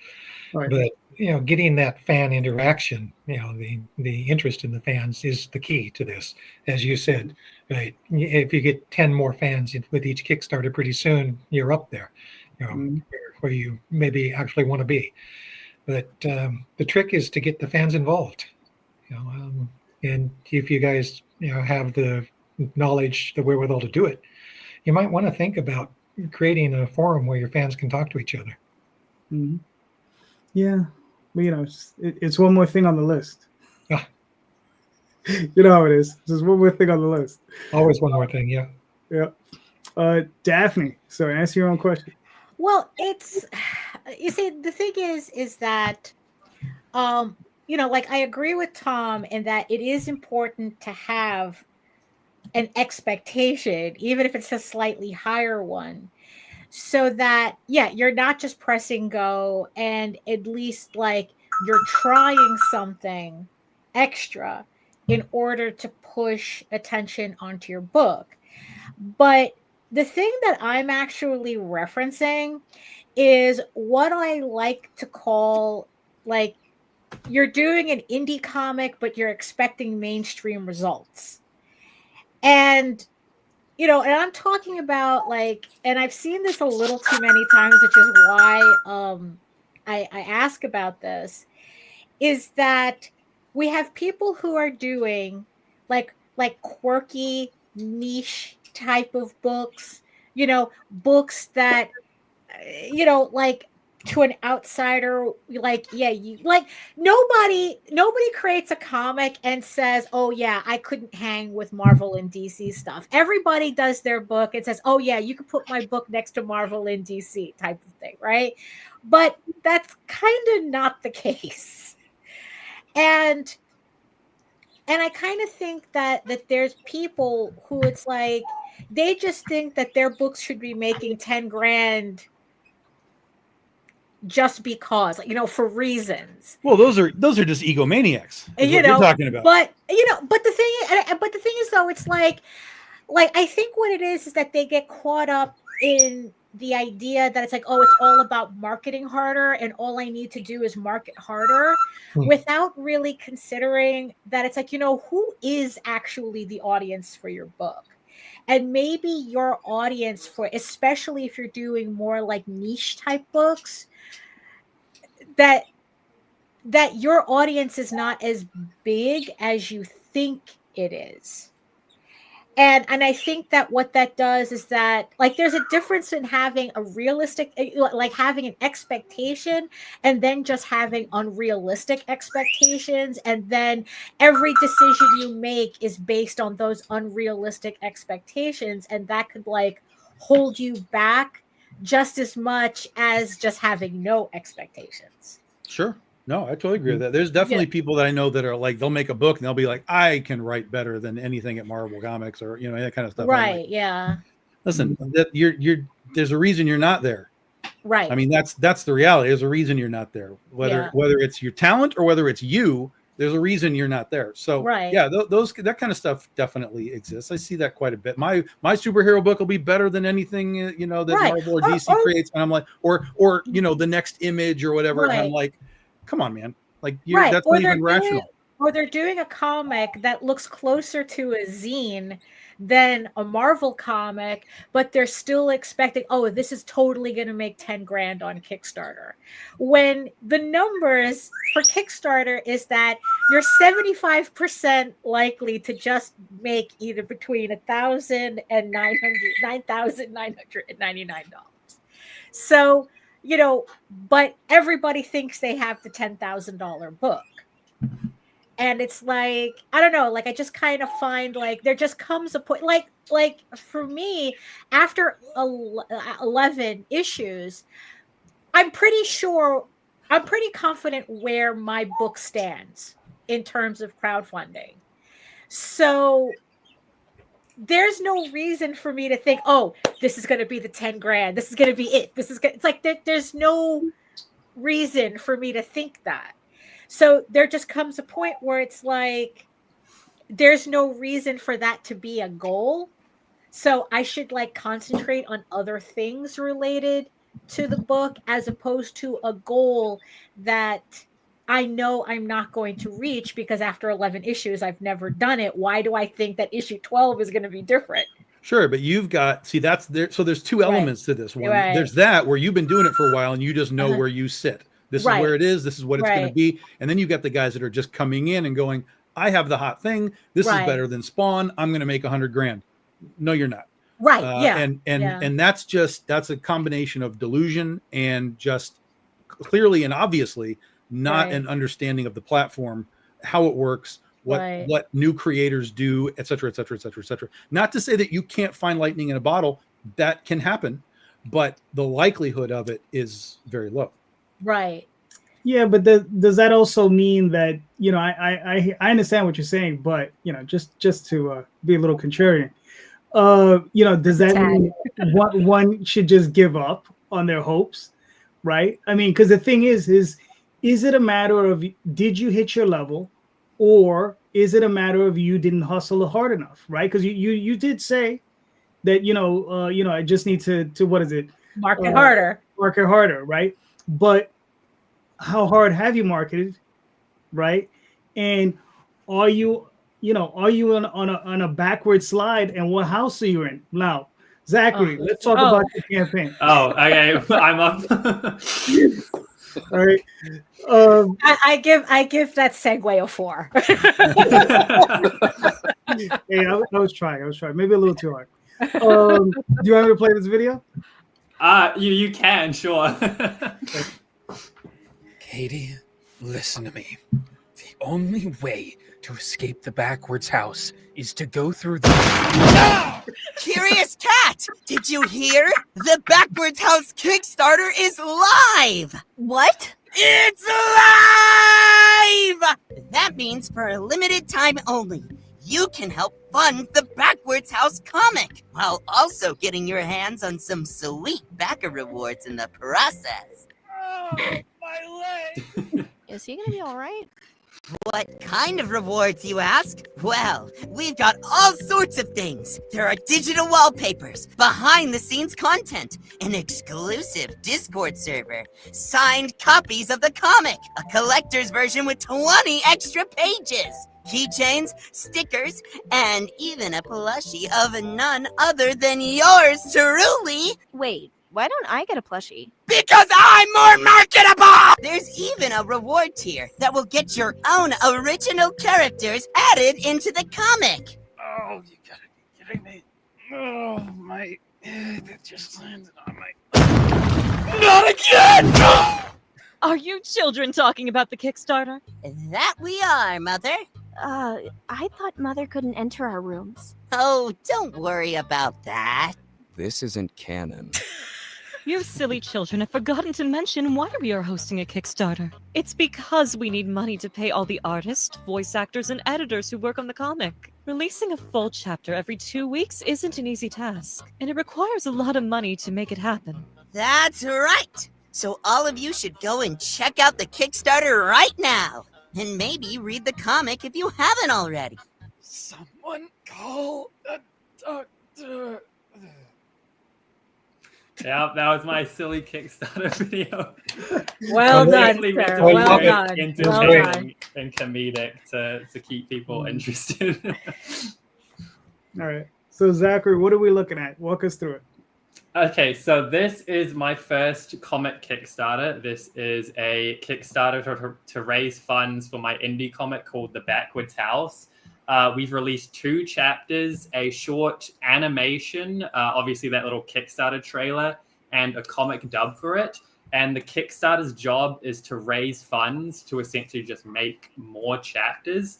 right. But getting that fan interaction, the interest in the fans is the key to this. As you said, right? If you get 10 more fans with each Kickstarter, pretty soon you're up there, where you maybe actually want to be. But the trick is to get the fans involved, and if you guys have the knowledge, the wherewithal to do it, you might want to think about creating a forum where your fans can talk to each other. Mm-hmm. Yeah, but it's one more thing on the list. You know how it is. Just one more thing on the list. Always one more thing. Yeah. Yeah. Daphne, so answer your own question. Well, it's, you see, the thing is that, like I agree with Tom in that it is important to have an expectation, even if it's a slightly higher one, so that, you're not just pressing go, and at least like you're trying something extra in order to push attention onto your book. But the thing that I'm actually referencing is what I like to call, like, you're doing an indie comic, but you're expecting mainstream results. And, and I'm talking about, like, and I've seen this a little too many times, which is why I ask about this is that we have people who are doing like quirky niche type of books, books that like to an outsider, like, yeah, you like nobody creates a comic and says, oh yeah, I couldn't hang with Marvel and DC stuff. Everybody does their book and says, oh yeah, you could put my book next to Marvel and DC type of thing, right? But that's kind of not the case. And I kind of think that there's people who it's like they just think that their books should be making 10 grand just because, for reasons. Well, those are just egomaniacs. What you're talking about. But the thing is though, it's like I think what it is that they get caught up in the idea that it's like, oh, it's all about marketing harder, and all I need to do is market harder, without really considering that it's like, who is actually the audience for your book. And maybe your audience for, especially if you're doing more like niche type books, that your audience is not as big as you think it is. And I think that what that does is that, like, there's a difference in having a realistic, like having an expectation and then just having unrealistic expectations. And then every decision you make is based on those unrealistic expectations. And that could like hold you back just as much as just having no expectations. Sure. No, I totally agree with that. There's definitely people that I know that are like, they'll make a book and they'll be like, I can write better than anything at Marvel Comics, or, that kind of stuff. Right. Like, yeah. Listen, there's a reason you're not there. Right. I mean, that's the reality. There's a reason you're not there, whether it's your talent or whether it's you, there's a reason you're not there. So yeah, that kind of stuff definitely exists. I see that quite a bit. My superhero book will be better than anything, that Marvel or DC creates. And I'm like, or the next Image or whatever. And I'm like, come on, man. Like, that's not even rational. Or they're doing a comic that looks closer to a zine than a Marvel comic, but they're still expecting, oh, this is totally going to make 10 grand on Kickstarter. When the numbers for Kickstarter is that you're 75% likely to just make either between $1,000 and $9,999. So, but everybody thinks they have the $10,000 book. And it's like, I don't know, like, I just kind of find like there just comes a point, like for me, after 11 issues, I'm pretty confident where my book stands in terms of crowdfunding. So there's no reason for me to think, oh, this is going to be the 10 grand. This is going to be it. It's like there's no reason for me to think that. So there just comes a point where it's like, there's no reason for that to be a goal. So I should like concentrate on other things related to the book as opposed to a goal that I know I'm not going to reach because after 11 issues, I've never done it. Why do I think that issue 12 is going to be different? Sure, but you've got, that's there. So there's two elements to this one. There's that where you've been doing it for a while and you just know where you sit. This is where it is. This is what it's going to be. And then you've got the guys that are just coming in and going, I have the hot thing. This is better than Spawn. I'm going to make 100 grand. No, you're not. Right. And that's a combination of delusion and just clearly and obviously not an understanding of the platform, how it works, what new creators do, et cetera, et cetera, et cetera, et cetera. Not to say that you can't find lightning in a bottle. That can happen, but the likelihood of it is very low. Right. Yeah, but does that also mean that, I understand what you're saying, but, just to be a little contrarian, does that mean one should just give up on their hopes, right? I mean, because the thing is it a matter of, did you hit your level, or is it a matter of you didn't hustle hard enough, right? Because you did say that, I just need to what is it? Market harder, right? But how hard have you marketed, right? And are you on a backward slide? And what house are you in now? Zakkery, let's talk about the campaign. Oh, okay, I'm up. All right. I give that segue a 4. Hey, I was trying. Maybe a little too hard. Do you want me to play this video? You can, sure. Katie, listen to me. The only way to escape the backwards house is to go through the... No! Curious Cat, did you hear? The Backwards House Kickstarter is live! What? It's live! That means for a limited time only, you can help fund the Backwards House comic, while also getting your hands on some sweet backer rewards in the process. Oh, my leg! Is he gonna be all right? What kind of rewards, you ask? Well, we've got all sorts of things. There are digital wallpapers, behind-the-scenes content, an exclusive Discord server, signed copies of the comic, a collector's version with 20 extra pages, keychains, stickers, and even a plushie of none other than yours truly. Wait, why don't I get a plushie? Because I'm more marketable! There's even a reward tier that will get your own original characters added into the comic. Oh, you gotta be kidding me. Oh, my... That just landed on my... Not again! No! Are you children talking about the Kickstarter? That we are, Mother. I thought Mother couldn't enter our rooms. Oh, don't worry about that. This isn't canon. You silly children have forgotten to mention why we are hosting a Kickstarter. It's because we need money to pay all the artists, voice actors, and editors who work on the comic. Releasing a full chapter every 2 weeks isn't an easy task, and it requires a lot of money to make it happen. That's right. So all of you should go and check out the Kickstarter right now. And maybe read the comic if you haven't already. Someone call a doctor. Yeah, that was my silly Kickstarter video. Well done, Basically meant sir. to be Well very done. entertaining and comedic to keep people interested. All right. So Zakkery, what are we looking at? Walk us through it. Okay, so this is my first comic Kickstarter. This is a Kickstarter to raise funds for my indie comic called The Backwards House. We've released 2 chapters, a short animation, obviously that little Kickstarter trailer, and a comic dub for it. And the Kickstarter's job is to raise funds to essentially just make more chapters.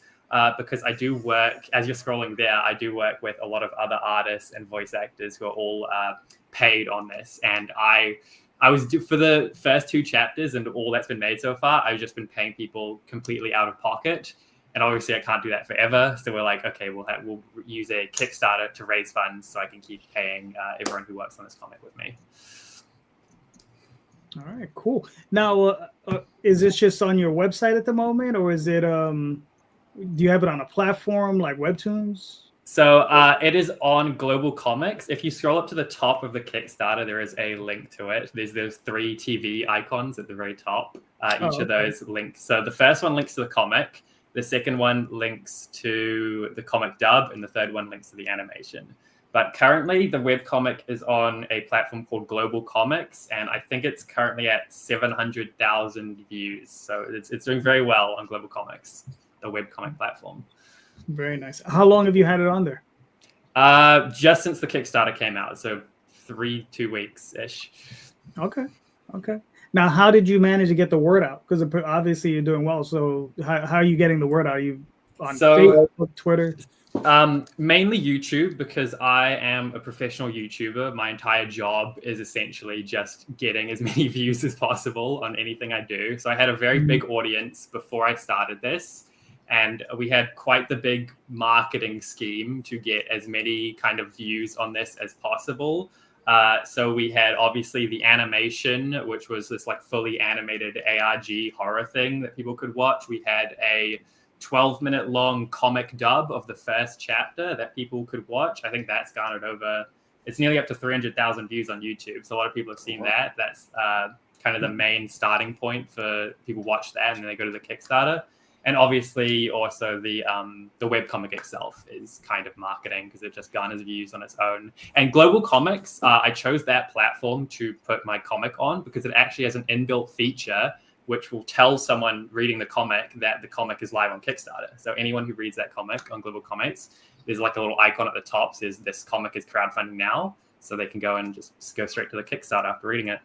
Because I do work, as you're scrolling there, I do work with a lot of other artists and voice actors who are all paid on this. And I was for the first 2 chapters and all that's been made so far, I've just been paying people completely out of pocket. And obviously I can't do that forever. So we're like, okay, we'll use a Kickstarter to raise funds so I can keep paying everyone who works on this comic with me. All right, cool. Now, is this just on your website at the moment, or is it, do you have it on a platform like Webtoons? So it is on Global Comics. If you scroll up to the top of the Kickstarter, there is a link to it. There's 3 TV icons at the very top. Each of those links. So the first one links to the comic. The second one links to the comic dub, and the third one links to the animation. But currently, the webcomic is on a platform called Global Comics, and I think it's currently at 700,000 views. So it's doing very well on Global Comics, the webcomic platform. Very nice. How long have you had it on there? Just since the Kickstarter came out, so 2 weeks-ish. Okay. Now, how did you manage to get the word out? Because obviously you're doing well. So how are you getting the word out? Are you on Facebook, Twitter? Mainly YouTube, because I am a professional YouTuber. My entire job is essentially just getting as many views as possible on anything I do. So I had a very big audience before I started this. And we had quite the big marketing scheme to get as many kind of views on this as possible. So we had obviously the animation, which was this like fully animated ARG horror thing that people could watch. We had a 12-minute long comic dub of the first chapter that people could watch. I think that's garnered it's nearly up to 300,000 views on YouTube. So a lot of people have seen that. That's kind of the main starting point for people watch that and then they go to the Kickstarter. And obviously also the webcomic itself is kind of marketing because it just garners views on its own. And Global Comics, I chose that platform to put my comic on because it actually has an inbuilt feature which will tell someone reading the comic that the comic is live on Kickstarter. So anyone who reads that comic on Global Comics, there's like a little icon at the top says this comic is crowdfunding now, so they can go and just go straight to the Kickstarter after reading it.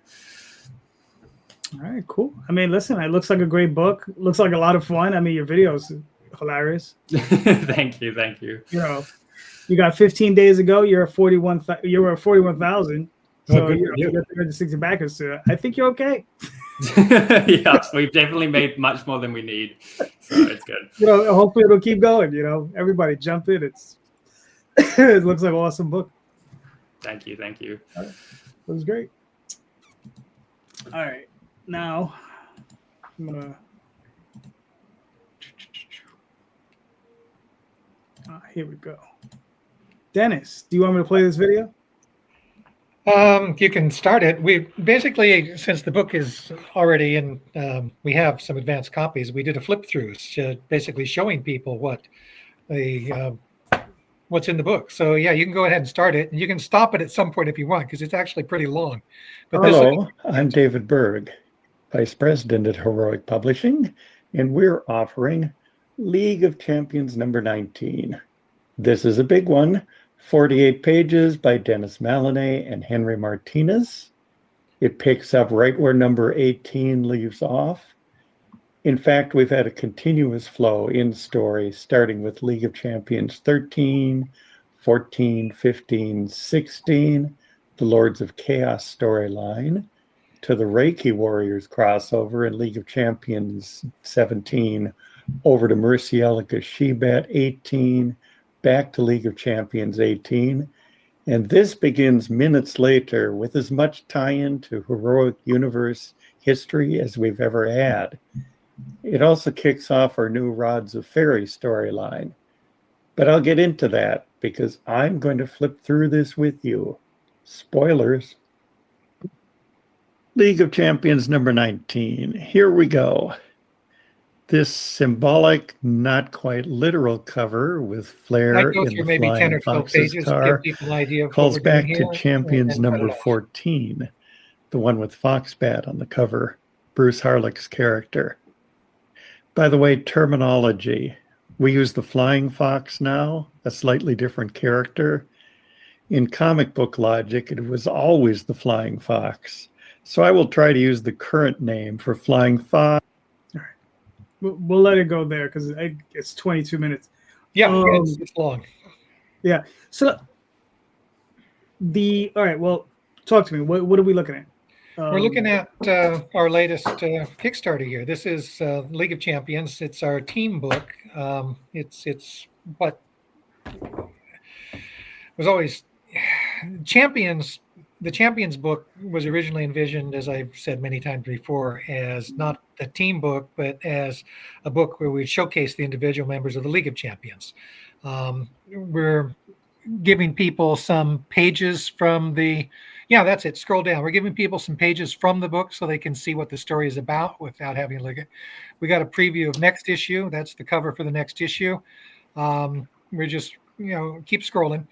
All right, cool. I mean, listen, it looks like a great book. Looks like a lot of fun. I mean, your videos hilarious. Thank you. You know, you got 15 days ago. You're at 41. You were at 41,000. So you got 360 backers to it. I think you're okay. Yes, we've definitely made much more than we need, so it's good. You know, hopefully it'll keep going. You know, everybody jump in. It's it looks like an awesome book. Thank you. It was great. All right, now I'm gonna. Here we go. Dennis, do you want me to play this video? You can start it. We basically, since the book is already in, we have some advanced copies. We did a flip through, basically showing people what the what's in the book. So yeah, you can go ahead and start it, and you can stop it at some point if you want, because it's actually pretty long. But hello, I'm David Berg, Vice President at Heroic Publishing, and we're offering League of Champions number 19. This is a big one. 48 pages by Dennis Mallonee and Henry Martinez. It picks up right where number 18 leaves off. In fact, we've had a continuous flow in story, starting with League of Champions 13, 14, 15, 16, the Lords of Chaos storyline, to the Reiki Warriors crossover in League of Champions 17, over to Murcielaga Shebet 18, back to League of Champions 18, and this begins minutes later with as much tie-in to Heroic Universe history as we've ever had. It also kicks off our new Rods of Fairy storyline, but I'll get into that because I'm going to flip through this with you. Spoilers. League of Champions number 19. Here we go. This symbolic, not quite literal cover with Flair in the maybe 10 Flying or 12 Fox's pages car to give people an idea of calls what we're back doing to here, Champions and then cut number it off. 14, the one with Foxbat on the cover, Bruce Harlick's character. By the way, terminology. We use the Flying Fox now, a slightly different character. In comic book logic, it was always the Flying Fox. So I will try to use the current name for Flying Fox. We'll let it go there because it's 22 minutes. Yeah, it's long. Yeah. So all right. Well, talk to me. What are we looking at? We're looking at our latest Kickstarter here. This is League of Champions. It's our team book. It's what was always Champions. The Champions book was originally envisioned, as I've said many times before, as not a team book, but as a book where we showcase the individual members of the League of Champions. We're giving people some pages from the, that's it, scroll down. We're giving people some pages from the book so they can see what the story is about without having to look at. We got a preview of next issue. That's the cover for the next issue. We're just, keep scrolling.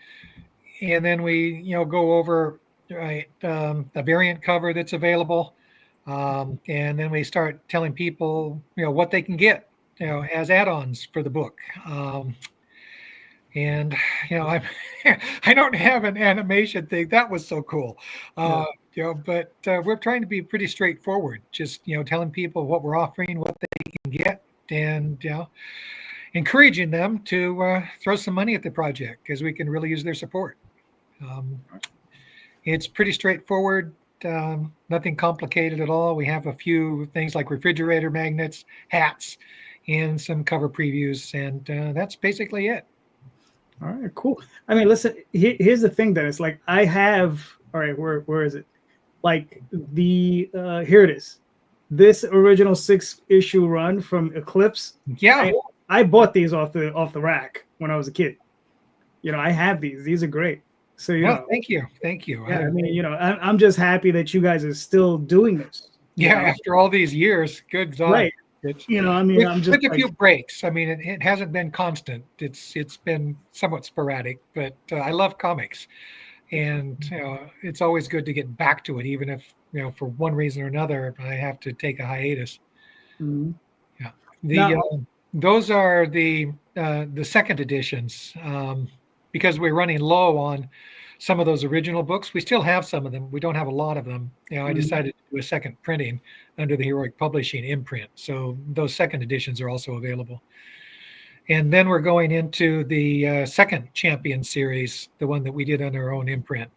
And then we, go over a variant cover that's available. And then we start telling people, what they can get, as add-ons for the book. And I don't have an animation thing. That was so cool. But we're trying to be pretty straightforward. Just telling people what we're offering, what they can get, and encouraging them to throw some money at the project because we can really use their support. It's pretty straightforward. Nothing complicated at all. We have a few things like refrigerator magnets, hats, and some cover previews, and that's basically it. All right, cool. I mean, listen, here's the thing, Dennis. Like, I have, all right, where is it? Like, here it is. This original 6-issue run from Eclipse. Yeah. I bought these off the rack when I was a kid. I have these. These are great. So, thank you. Yeah, I mean, I'm just happy that you guys are still doing this. Yeah, after all these years, good job. Right. I'm just with a few breaks. I mean, it hasn't been constant. It's been somewhat sporadic, but I love comics, and it's always good to get back to it, even if for one reason or another I have to take a hiatus. Mhm. Yeah. Those are the second editions, because we're running low on some of those original books. We still have some of them. We don't have a lot of them. I Mhm. decided to do a second printing under the Heroic Publishing imprint. So those second editions are also available. And then we're going into the second Champion series, the one that we did on our own imprint,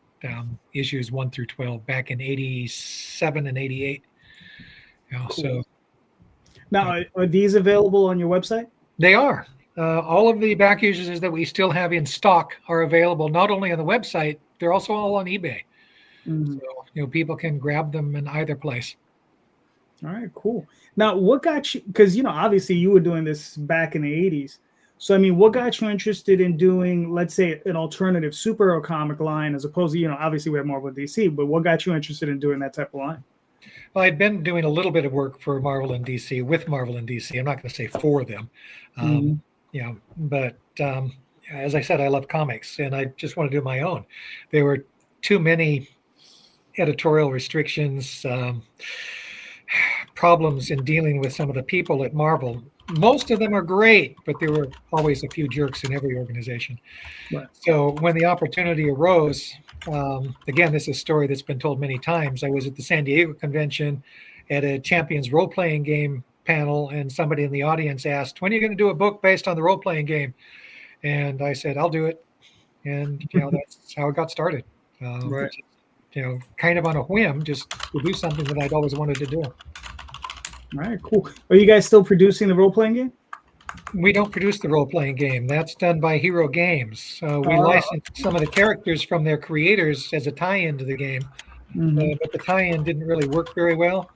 issues 1 through 12 back in 87 and 88. Cool. So now, are these available on your website? they are. All of the back issues that we still have in stock are available not only on the website, they're also all on eBay. Mhm. So, people can grab them in either place. All right, cool. Now, what got you? Because obviously you were doing this back in the '80s. So, I mean, what got you interested in doing, let's say, an alternative superhero comic line, as opposed to, obviously we have Marvel and DC, but what got you interested in doing that type of line? Well, I'd been doing a little bit of work for Marvel and DC with Marvel and DC. I'm not going to say for them, Mhm. but as I said, I love comics, and I just want to do my own. There were too many editorial restrictions, problems in dealing with some of the people at Marvel. Most of them are great, but there were always a few jerks in every organization. Right. So when the opportunity arose, again, this is a story that's been told many times. I was at the San Diego convention at a Champions role-playing game panel, and somebody in the audience asked, "When are you going to do a book based on the role-playing game?" And I said, "I'll do it." And that's how it got started. Right. Kind of on a whim, just to do something that I'd always wanted to do. All right, cool. Are you guys still producing the role-playing game? We don't produce the role-playing game. That's done by Hero Games. We license some of the characters from their creators as a tie-in to the game, but the tie-in didn't really work very well.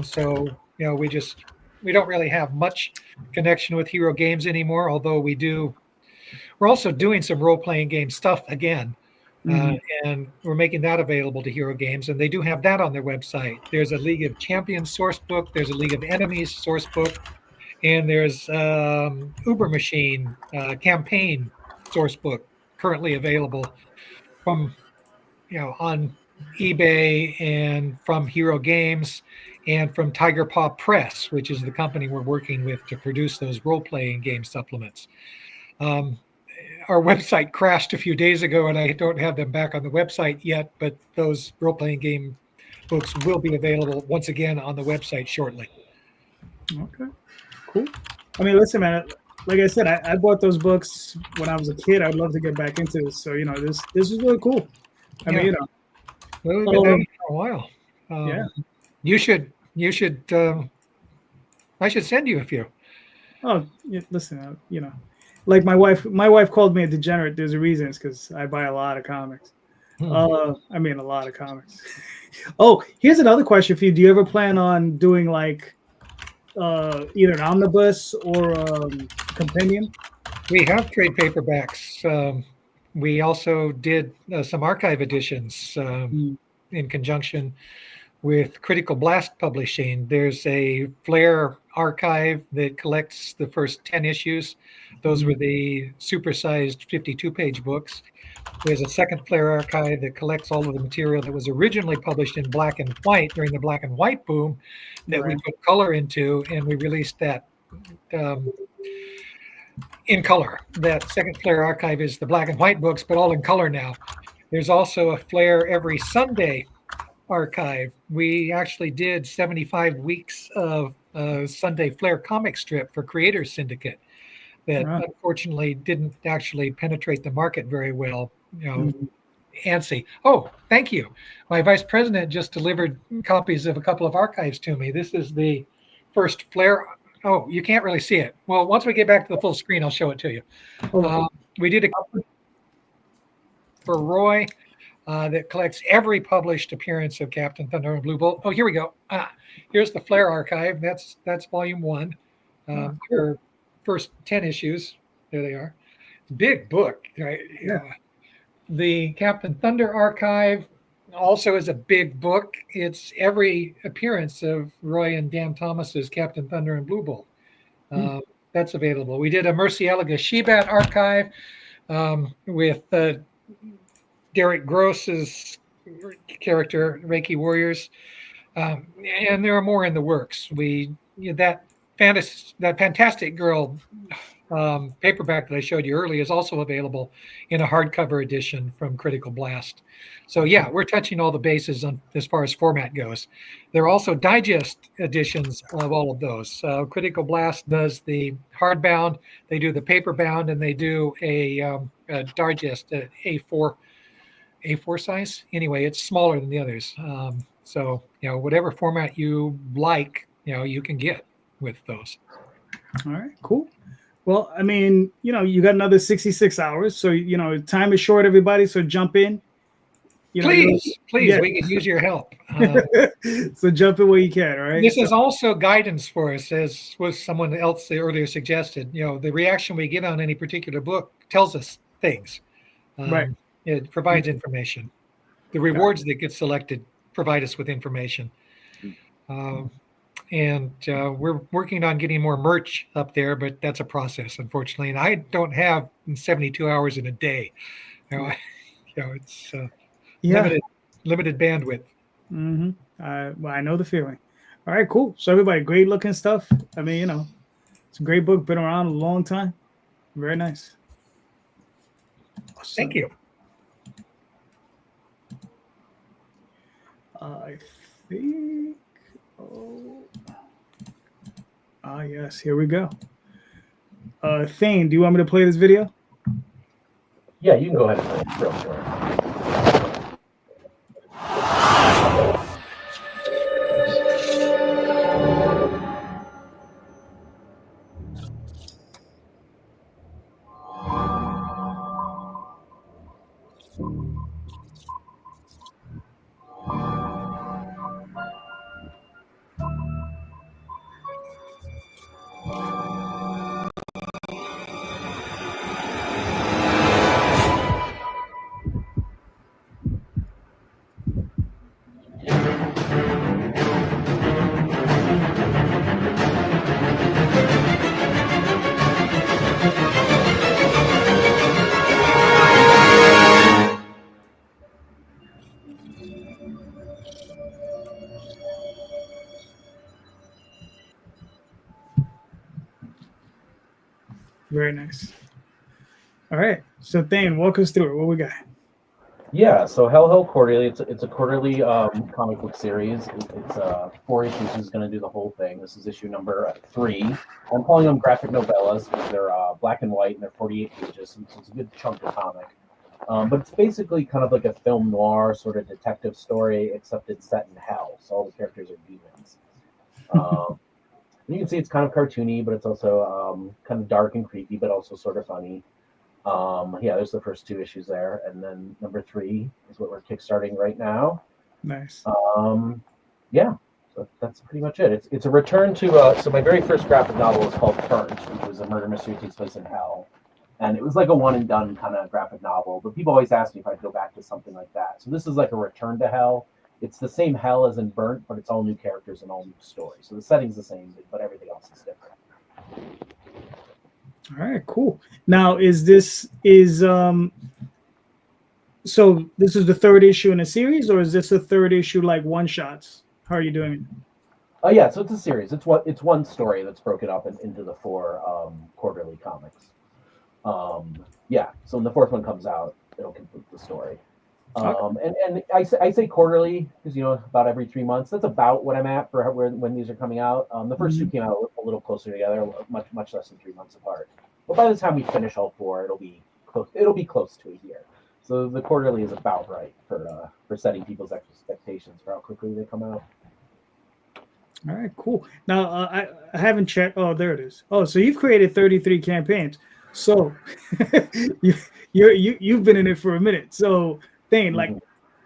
So we don't really have much connection with Hero Games anymore. Although we're also doing some role-playing game stuff again, and we're making that available to Hero Games, and they do have that on their website. There's a League of Champions source book. There's a League of Enemies source book. And there's Uber Machine campaign source book currently available from on eBay and from Hero Games and from Tiger Paw Press, which is the company we're working with to produce those role-playing game supplements. Our website crashed a few days ago, and I don't have them back on the website yet, but those role-playing game books will be available once again on the website shortly. Okay, cool. I mean, listen, man. Like I said, I bought those books when I was a kid. I'd love to get back into this. So this is really cool. I mean, well, we've been at it for a while. Yeah. You should. I should send you a few. Oh, listen. Like my wife called me a degenerate. There's a reason. It's because I buy a lot of comics. I mean, a lot of comics. Oh, here's another question for you. Do you ever plan on doing like either an omnibus or compendium? We have trade paperbacks. We also did some archive editions in conjunction with Critical Blast Publishing. There's a Flair archive that collects the first 10 issues. Those were the supersized 52-page books. There's a second Flair archive that collects all of the material that was originally published in black and white during the black and white boom that we put color into, and we released that in color. That second Flair archive is the black and white books, but all in color now. There's also a Flair Every Sunday archive. We actually did 75 weeks of Sunday Flair comic strip for Creators Syndicate that unfortunately didn't actually penetrate the market very well. ANSI. Oh, thank you. My vice president just delivered copies of a couple of archives to me. This is the first Flair. Oh, you can't really see it. Well, once we get back to the full screen, I'll show it to you. We did a for Roy that collects every published appearance of Captain Thunder and Blue Bolt. Oh, here we go. Here's the Flair archive. That's volume 1. Her first 10 issues. There they are. Big book, right? Yeah. The Captain Thunder archive also is a big book. It's every appearance of Roy and Dan Thomas's Captain Thunder and Blue Bolt. That's available. We did a Murcielaga Shebat archive with Derek Gross's character, Reiki Warriors. And there are more in the works. We that Fantastic Girl paperback that I showed you earlier is also available in a hardcover edition from Critical Blast. So yeah, we're touching all the bases on as far as format goes. There are also digest editions of all of those. Critical Blast does the hardbound, they do the paperbound, and they do a digest A4 size. Anyway, it's smaller than the others. So whatever format you like, you can get with those. All right, cool. Well, I mean, you got another 66 hours, so time is short, everybody. So jump in. Please, yeah. we could use your help. So jump in where you can. All right. This is also guidance for us, as was someone else earlier suggested. The reaction we get on any particular book tells us things. Right. It provides information. The rewards that get selected provide us with information. And we're working on getting more merch up there, but that's a process, unfortunately. And I don't have 72 hours in a day. It's limited bandwidth. Mm-hmm. Well, I know the feeling. All right, cool. So everybody, great looking stuff. I mean, it's a great book. Been around a long time. Very nice. Awesome. Thank you. I think. Yes. Here we go. Thane, do you want me to play this video? Yeah, you can go ahead and play it. Real short. Very nice. All right. So Thane, walk us through it. What we got? Yeah, so Hell Quarterly, it's a quarterly comic book series. It's 4 issues. Is going to do the whole thing. This is issue number 3. I'm calling them graphic novellas because they're black and white and they're 48 pages, so it's a good chunk of comic. But it's basically kind of like a film noir sort of detective story, except it's set in hell, so all the characters are demons. You can see it's kind of cartoony, but it's also kind of dark and creepy, but also sort of funny. There's the first 2 issues there, and then number 3 is what we're kickstarting right now. Nice. So that's pretty much it. It's a return to so my very first graphic novel was called Burnt, which was a murder mystery that takes place in hell, and it was like a one and done kind of graphic novel. But people always ask me if I'd go back to something like that. So this is like a return to hell. It's the same hell as in Burnt, but it's all new characters and all new stories. So the setting's the same, but everything else is different. All right, cool. Now, so this is the 3rd issue in a series, or is this a 3rd issue like one shots? How are you doing it? Yeah, so it's a series. It's one story that's broken up into the 4 quarterly comics. So when the 4th one comes out, it'll complete the story. And I say quarterly because about every 3 months. That's about what I'm at for when these are coming out. The first 2 came out a little closer together, much less than 3 months apart. But by the time we finish all 4, it'll be close to a year. So the quarterly is about right for setting people's expectations for how quickly they come out. All right, cool. Now I haven't checked. Oh, there it is. Oh, so you've created 33 campaigns. So you've been in it for a minute. So Thane, like,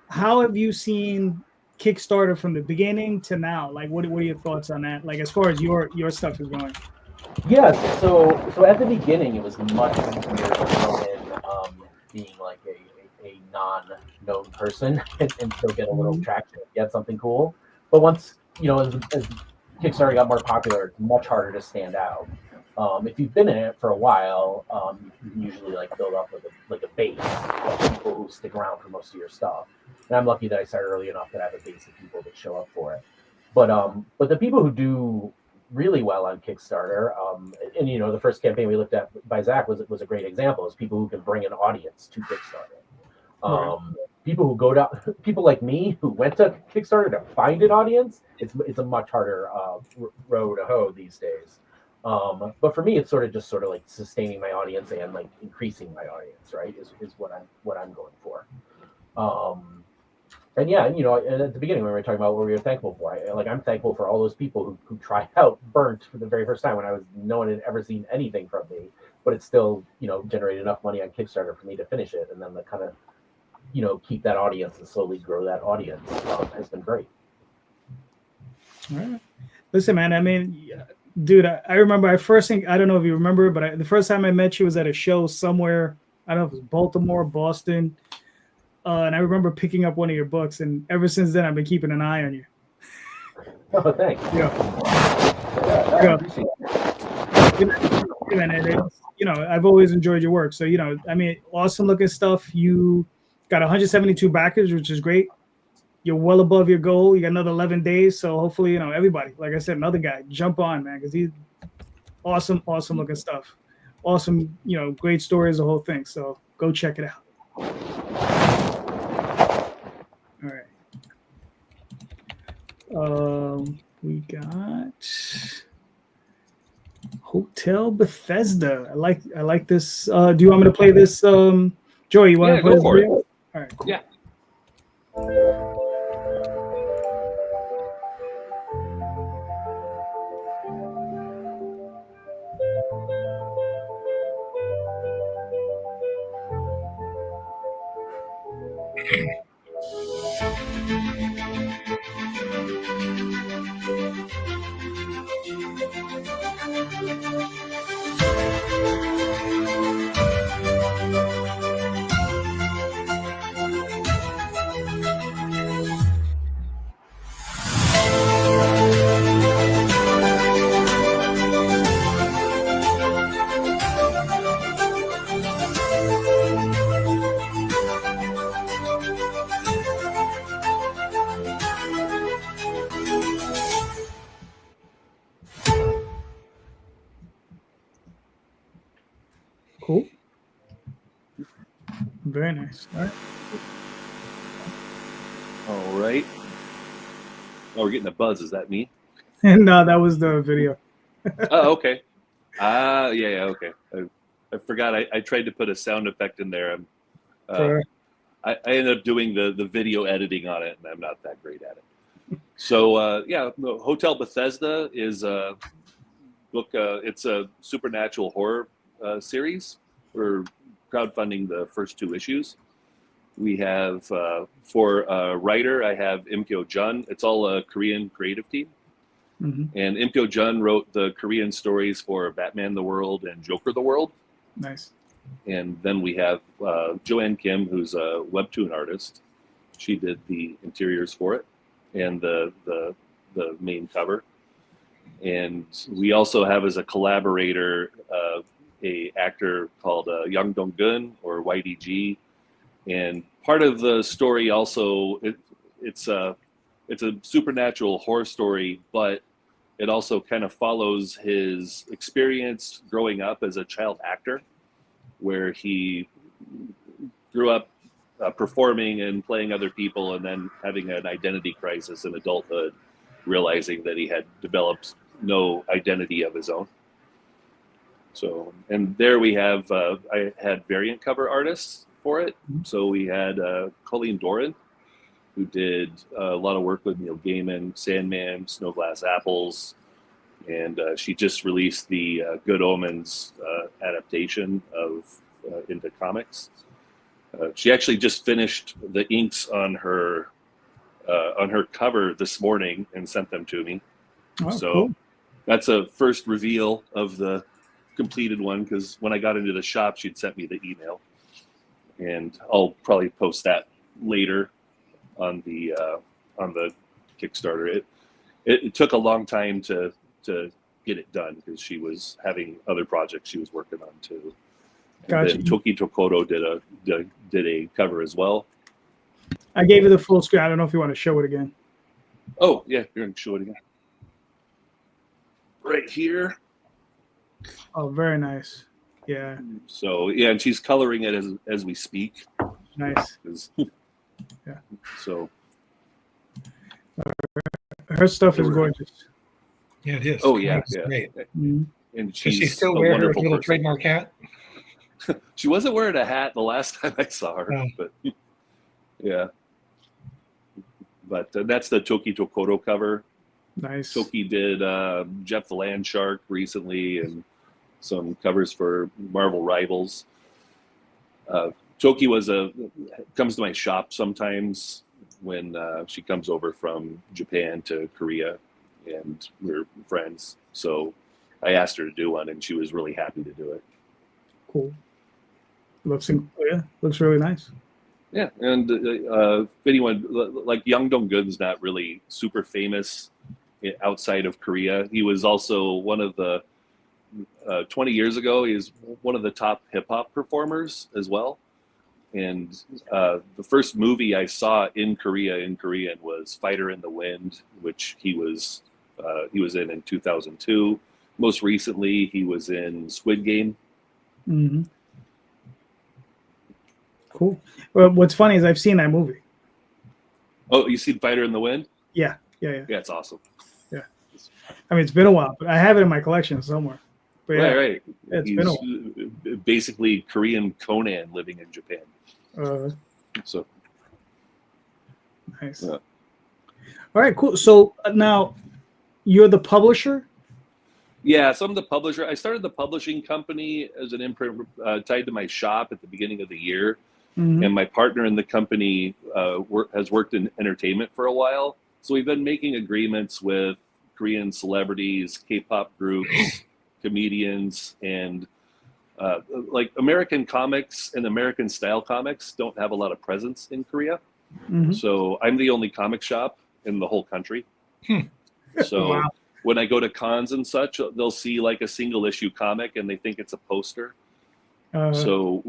how have you seen Kickstarter from the beginning to now? Like, what are your thoughts on that? Like, as far as your stuff is going. Yeah, so at the beginning, it was much easier to come in being like a non-known person and still get a little traction, get something cool. But once as Kickstarter got more popular, it's much harder to stand out. If you've been in it for a while, you can usually like build up like a base of people who stick around for most of your stuff. And I'm lucky that I started early enough that I have a base of people that show up for it. But the people who do really well on Kickstarter. And you know, the first campaign we looked at by Zach was a great example. Is people who can bring an audience to Kickstarter. People who go down, people like me who went to Kickstarter to find an audience, it's a much harder row to hoe these days. But for me, it's sort of like sustaining my audience and like increasing my audience, right? Is what I'm going for. And yeah, you know, and at the beginning when we were talking about what we were thankful for, I'm thankful for all those people who tried out Burnt for the very first time when no one had ever seen anything from me, but it still, you know, generated enough money on Kickstarter for me to finish it, and then the kind of, you know, keep that audience and slowly grow that audience has been great. All right. Listen, man, I mean, dude, I remember I don't know if you remember, but the first time I met you was at a show somewhere. I don't know if it was Baltimore, Boston. And I remember picking up one of your books, and ever since then, I've been keeping an eye on you. Oh, thanks. You know, I've always enjoyed your work. So, you know, I mean, awesome looking stuff. You got 172 backers, which is great. You're well above your goal. You got another 11 days. So hopefully, you know, everybody, like I said, another guy, jump on, man, because he's awesome looking stuff. Awesome, you know, great stories, the whole thing. So go check it out. All right. We got Hotel Bethesda. I like this. Do you want me to play this? Joey, you want to play this video? All right, cool. Yeah. Cool. Very nice. All right. All right. Oh, we're getting a buzz. Is that me? No, that was the video. Oh, okay. Yeah, okay. I forgot. I tried to put a sound effect in there. Sure. I ended up doing the video editing on it, and I'm not that great at it. So yeah, Hotel Bethesda is a book. It's a supernatural horror series. We're crowdfunding the first 2 issues. We have for a writer, I have Impyo Jun. It's all a Korean creative team. Mm-hmm. And Impyo Jun wrote the Korean stories for Batman the World and Joker the World. Nice. And then we have Joanne Kim, who's a webtoon artist. She did the interiors for it and the main cover. And we also have as a collaborator a actor called Young Dong-gun, or YDG. And part of the story also, it's a supernatural horror story, but it also kind of follows his experience growing up as a child actor, where he grew up performing and playing other people, and then having an identity crisis in adulthood, realizing that he had developed no identity of his own. So, and there we have, I had variant cover artists for it. So we had Colleen Doran, who did a lot of work with Neil Gaiman, Sandman, Snow Glass Apples, and she just released the Good Omens adaptation of into comics. She actually just finished the inks on her cover this morning and sent them to me. Oh, so cool. That's a first reveal of the completed one, because when I got into the shop, she'd sent me the email, and I'll probably post that later on the Kickstarter. It took a long time to get it done, because she was having other projects she was working on too. Gotcha. And then Toki Tokoto did a cover as well. I gave you the full screen. I don't know if you want to show it again. Oh yeah, you're gonna show it again. right here. Oh, very nice. Yeah. So yeah, and she's coloring it as we speak. Nice. Yeah. So her stuff is gorgeous. Yeah, it is. Oh yeah, It's yeah. great. Mm-hmm. And Does she she's still a wear her wonderful little person. trademark hat? She wasn't wearing a hat the last time I saw her, but yeah. But that's the Toki Tokoro cover. Nice. Toki did Jeff the Land Shark recently and some covers for Marvel Rivals. Toki comes to my shop sometimes when she comes over from Japan to Korea, and we're friends. So I asked her to do one, and she was really happy to do it. Cool. Looks really nice. Yeah, and if anyone like Yang Dong-gun's not really super famous outside of Korea. He was also one of the 20 years ago. He was one of the top hip hop performers as well. And the first movie I saw in Korean was Fighter in the Wind, which he was in 2002. Most recently, he was in Squid Game. Mm-hmm. Cool. Well, what's funny is I've seen that movie. Oh, you seen Fighter in the Wind? Yeah. Yeah, it's awesome. Yeah. I mean, it's been a while, but I have it in my collection somewhere. But yeah, Right. It's He's been a while. basically Korean Conan living in Japan. So nice. Yeah. All right, cool. So now you're the publisher? Yeah, so I'm the publisher. I started the publishing company as an imprint tied to my shop at the beginning of the year. Mhm. And my partner in the company has worked in entertainment for a while. So we've been making agreements with Korean celebrities, K-pop groups, comedians, and like American comics and American style comics don't have a lot of presence in Korea. Mhm. So I'm the only comic shop in the whole country. So Wow. when I go to cons and such, they'll see like a single issue comic and they think it's a poster. So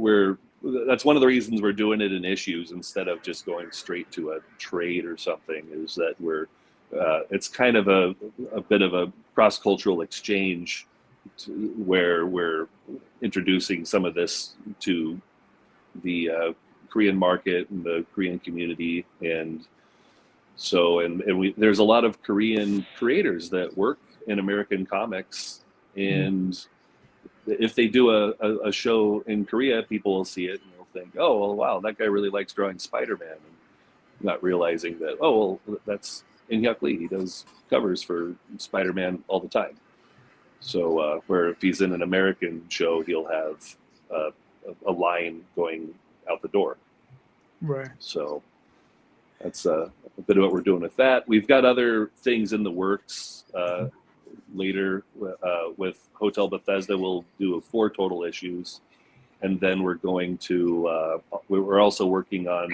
that's one of the reasons we're doing it in issues instead of just going straight to a trade or something, is that it's kind of a bit of a cross-cultural exchange where we're introducing some of this to the Korean market and the Korean community. And so, there's a lot of Korean creators that work in American comics, and if they do a show in Korea, people will see it and they'll think, oh, well, wow, that guy really likes drawing Spider-Man, and not realizing that, oh, well, that's In-hyuk Lee. He does covers for Spider-Man all the time. So where if he's in an American show, he'll have a line going out the door. Right. So that's a bit of what we're doing with that. We've got other things in the works. Later with Hotel Bethesda, we'll do 4 total issues, and then we're going to we're also working on,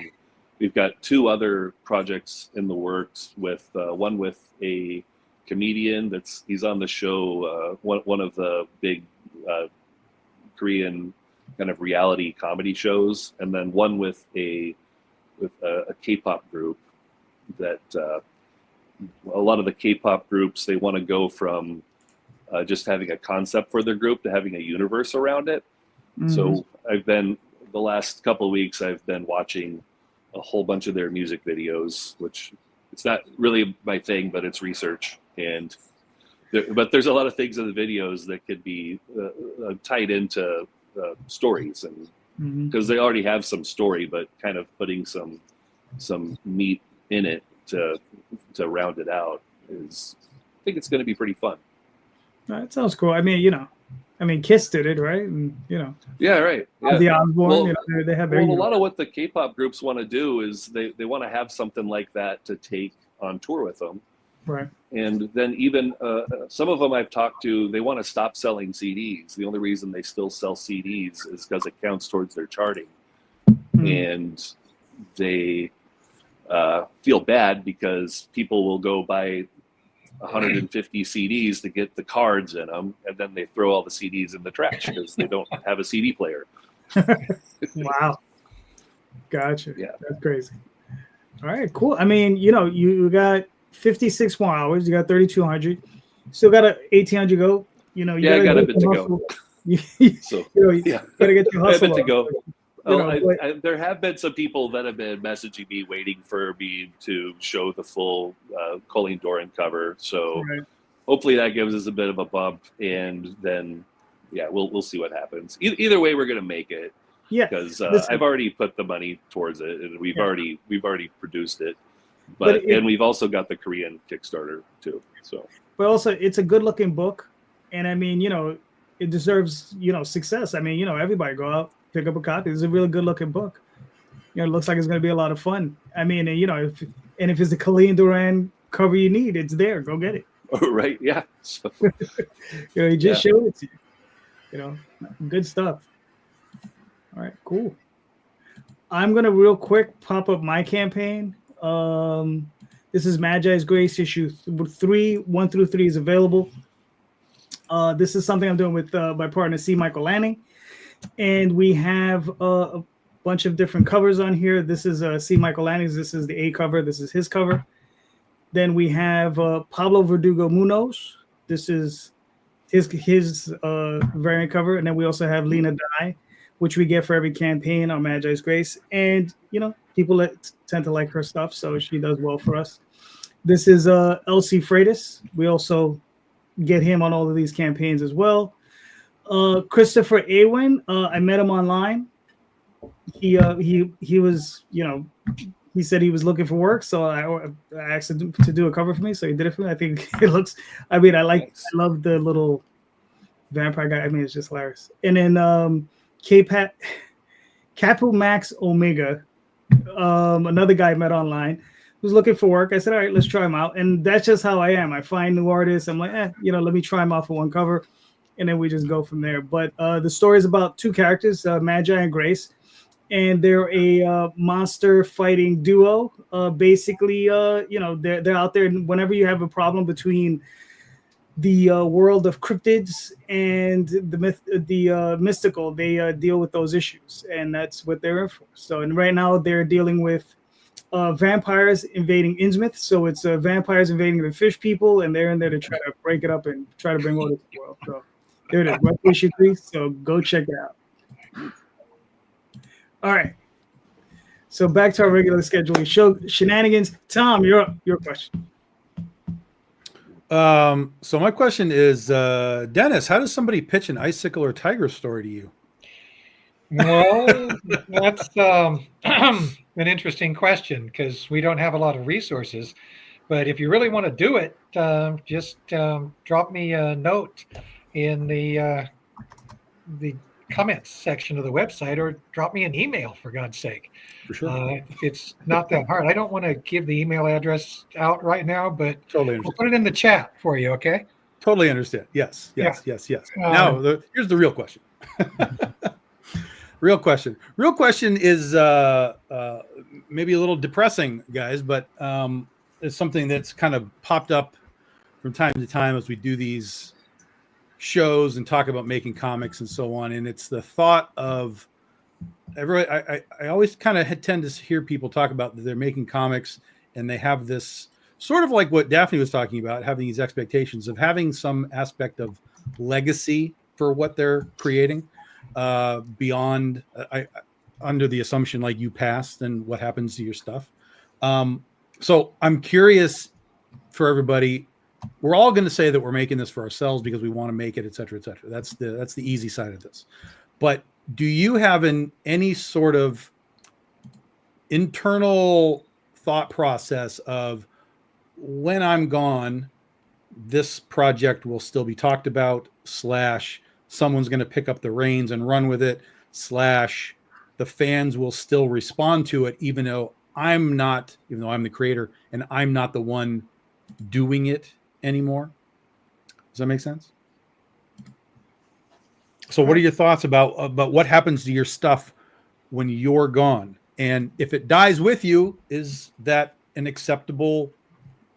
we've got 2 other projects in the works, with one with a comedian he's on the show, one of the big Korean kind of reality comedy shows, and then one with a K-pop group that a lot of the K-pop groups, they want to go from just having a concept for their group to having a universe around it. Mhm. So the last couple of weeks, I've been watching a whole bunch of their music videos, which it's not really my thing, but it's research. But there's a lot of things in the videos that could be tied into stories, and because they already have some story, but kind of putting some meat in it to round it out I think it's going to be pretty fun. That sounds cool. I mean, Kiss did it, right? And Yeah, right. Yeah. The Osbourne, Well, they have their a lot of what the K-pop groups want to do is they want to have something like that to take on tour with them. right. And then even some of them I've talked to, they want to stop selling CDs. The only reason they still sell CDs is because it counts towards their charting. And they feel bad because people will go buy 150 CDs to get the cards in them, and then they throw all the CDs in the trash because they don't have a CD player. Wow. Gotcha. Yeah. That's crazy. All right, cool. I mean, you got 56 more hours. You got 3,200. still got a 1,800 go. You know, you Yeah, I got a get bit to your go. hustle. You So know, yeah, gotta get your I have hustle it to up. go. You know, There have been some people that have been messaging me, waiting for me to show the full Colleen Doran cover. So right. hopefully that gives us a bit of a bump, and then yeah, we'll see what happens. Either way, we're gonna make it. Yeah, because listen, I've already put the money towards it, and we've Yeah. already produced it. But But and we've also got the Korean Kickstarter too. So but also it's a good looking book, and I mean, you know, it deserves, you know, success. I mean, you know, everybody go out, pick up a copy. It's a really good looking book. You know, it looks like it's going to be a lot of fun. I mean, and, you know, if it's the Colleen Doran cover you need, it's there. Go get it. right, yeah. So You know, he just Yeah. showed it to you. You know, good stuff. All right, cool. I'm gonna real quick pop up my campaign. This is Magi's Grace issue 3, 1 through 3 is available. This is something I'm doing with my partner C. Michael Lanning, and we have a bunch of different covers on here. This is C. Michael Lanning's. This is the A cover. This is his cover. Then we have Pablo Verdugo Munoz. This is his variant cover, and then we also have Lena Dye, which we get for every campaign on Magi's Grace. And you know, people tend to like her stuff, so she does well for us. This is LC Freitas. We also get him on all of these campaigns as well. Christopher Awen, I met him online. He was, you know, he said he was looking for work, so I asked him to do a cover for me, so he did it for me. I think it looks, I mean, I love the little vampire guy. I mean, it's just hilarious. And then Capu Max Omega, another guy I met online, was looking for work. I said, all right, let's try him out. And that's just how I am. I find new artists. I'm like, you know, let me try him out for one cover. And then we just go from there. But the story is about two characters, Magi and Grace. And they're a monster fighting duo. Basically, you know, they're out there. And whenever you have a problem between the world of cryptids and the mystical, they deal with those issues. And that's what they're in for. So, and right now they're dealing with vampires invading Innsmouth. So it's vampires invading the fish people, and they're in there to try to break it up and try to bring order to the world. So there it is, Web issue 3. So go check it out. All right. So back to our regular scheduling show shenanigans. Tom, you're up. Your question. So my question is, Dennis, how does somebody pitch an icicle or tiger story to you? Well, that's an interesting question because we don't have a lot of resources. But if you really want to do it, just drop me a note in the comments section of the website, or drop me an email, for God's sake. For sure. It's not that hard. I don't want to give the email address out right now, but Totally we'll put it in the chat for you, okay? Totally understand. Yes. Now, here's the real question. Real question is maybe a little depressing, guys, but it's something that's kind of popped up from time to time as we do these shows and talk about making comics and so on. And it's the thought of I always kind of tend to hear people talk about that they're making comics and they have this sort of like what Daphne was talking about, having these expectations of having some aspect of legacy for what they're creating. Beyond under the assumption like you passed and what happens to your stuff. So I'm curious for everybody, we're all going to say that we're making this for ourselves because we want to make it, et cetera, et cetera. That's the easy side of this. But do you have any sort of internal thought process of when I'm gone, this project will still be talked about / someone's going to pick up the reins and run with it / the fans will still respond to it, even though I'm the creator and I'm not the one doing it anymore? Does that make sense? So what are your thoughts about what happens to your stuff when you're gone? And if it dies with you, is that an acceptable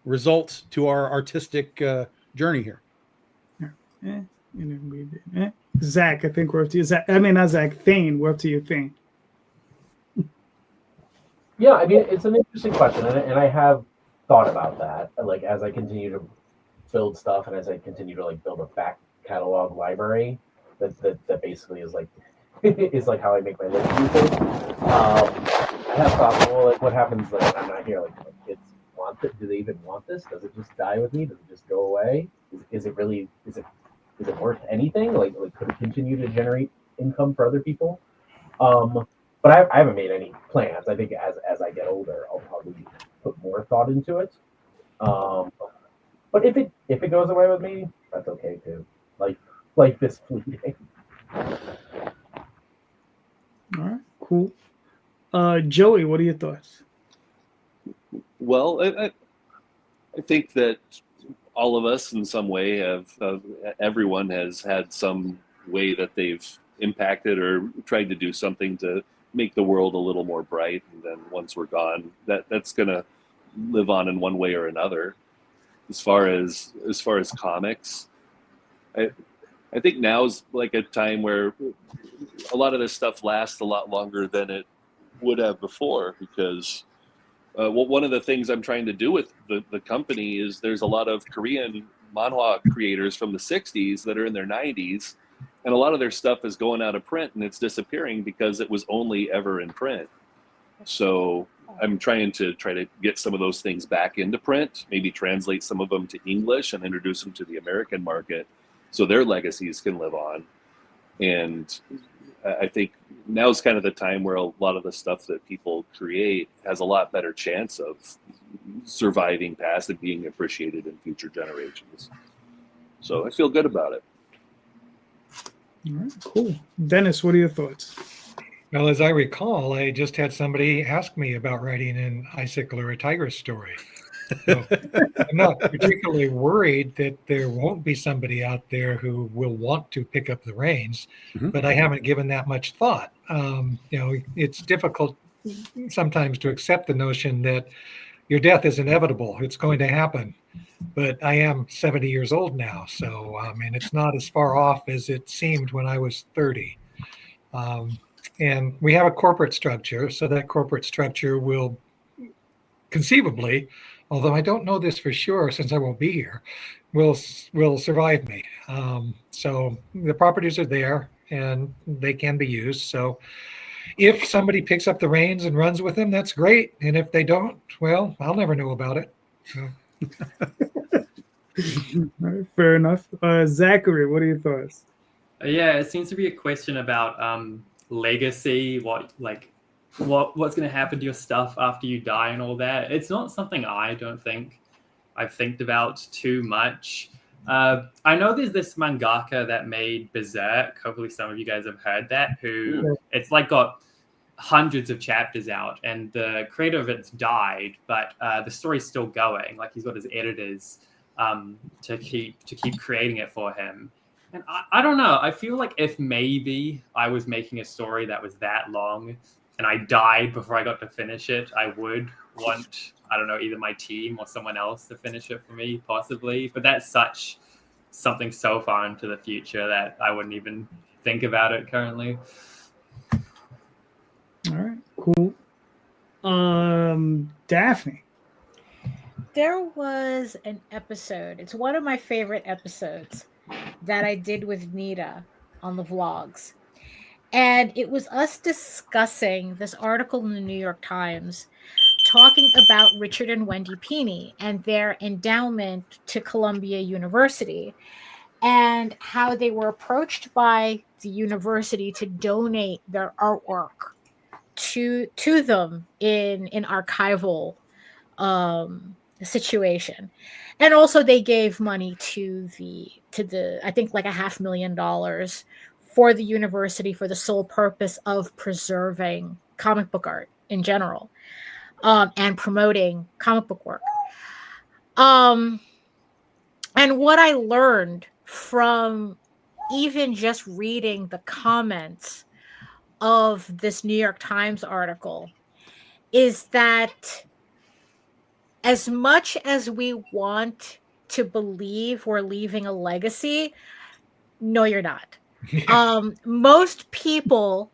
result to our artistic journey here? Zach, I think we're up to you. Zach, I mean, not Zach, Thane, we're up to you, Thane. Yeah, I mean, it's an interesting question, and I have thought about that, like, as I continue to build stuff, and as I continue to like build a back catalog library, that basically is like is like how I make my living these days. I have thought, well, like what happens like when I'm not here? Like kids want it? Do they even want this? Does it just die with me? Does it just go away? Is it really is it worth anything? Like could it continue to generate income for other people? But I haven't made any plans. I think as I get older, I'll probably put more thought into it. But if it goes away with me, that's okay too. Life is fleeting. All right, cool. Joey, what are your thoughts? Well, I think that all of us in some way everyone has had some way that they've impacted or tried to do something to make the world a little more bright. And then once we're gone, that's going to live on in one way or another. As far as comics, I think now's like a time where a lot of this stuff lasts a lot longer than it would have before, because one of the things I'm trying to do with the company is there's a lot of Korean manhwa creators from the 60s that are in their 90s, and a lot of their stuff is going out of print and it's disappearing because it was only ever in print. So I'm trying to get some of those things back into print, maybe translate some of them to English and introduce them to the American market so their legacies can live on. And I think now's kind of the time where a lot of the stuff that people create has a lot better chance of surviving past and being appreciated in future generations. So I feel good about it. All right, cool. Dennis, what are your thoughts? Well, as I recall, I just had somebody ask me about writing an icicle or a tigress story. So I'm not particularly worried that there won't be somebody out there who will want to pick up the reins, but I haven't given that much thought. It's difficult sometimes to accept the notion that your death is inevitable. It's going to happen. But I am 70 years old now, so and it's not as far off as it seemed when I was 30. And we have a corporate structure, so that corporate structure will conceivably, although I don't know this for sure since I won't be here, will survive me. So the properties are there and they can be used. So if somebody picks up the reins and runs with them, that's great. And if they don't, well, I'll never know about it. So. All right, fair enough. Zakkery, what are your thoughts? Yeah, it seems to be a question about legacy, what's going to happen to your stuff after you die and all that. It's not something I don't think I've think about too much. I know there's this mangaka that made Berserk. Hopefully some of you guys have heard that, who it's like got hundreds of chapters out, and the creator of it's died, but the story's still going. Like, he's got his editors to keep creating it for him. And I don't know. I feel like if maybe I was making a story that was that long and I died before I got to finish it, I would want, I don't know, either my team or someone else to finish it for me, possibly. But that's something so far into the future that I wouldn't even think about it currently. All right, cool. Daphne. There was an episode. It's one of my favorite episodes that I did with Nita on the vlogs. And it was us discussing this article in the New York Times talking about Richard and Wendy Peeney and their endowment to Columbia University, and how they were approached by the university to donate their artwork to them in archival situation. And also they gave money to the I think like $500,000 for the university for the sole purpose of preserving comic book art in general, and promoting comic book work. And what I learned from even just reading the comments of this New York Times article is that as much as we want to believe we're leaving a legacy, no, you're not. Most people,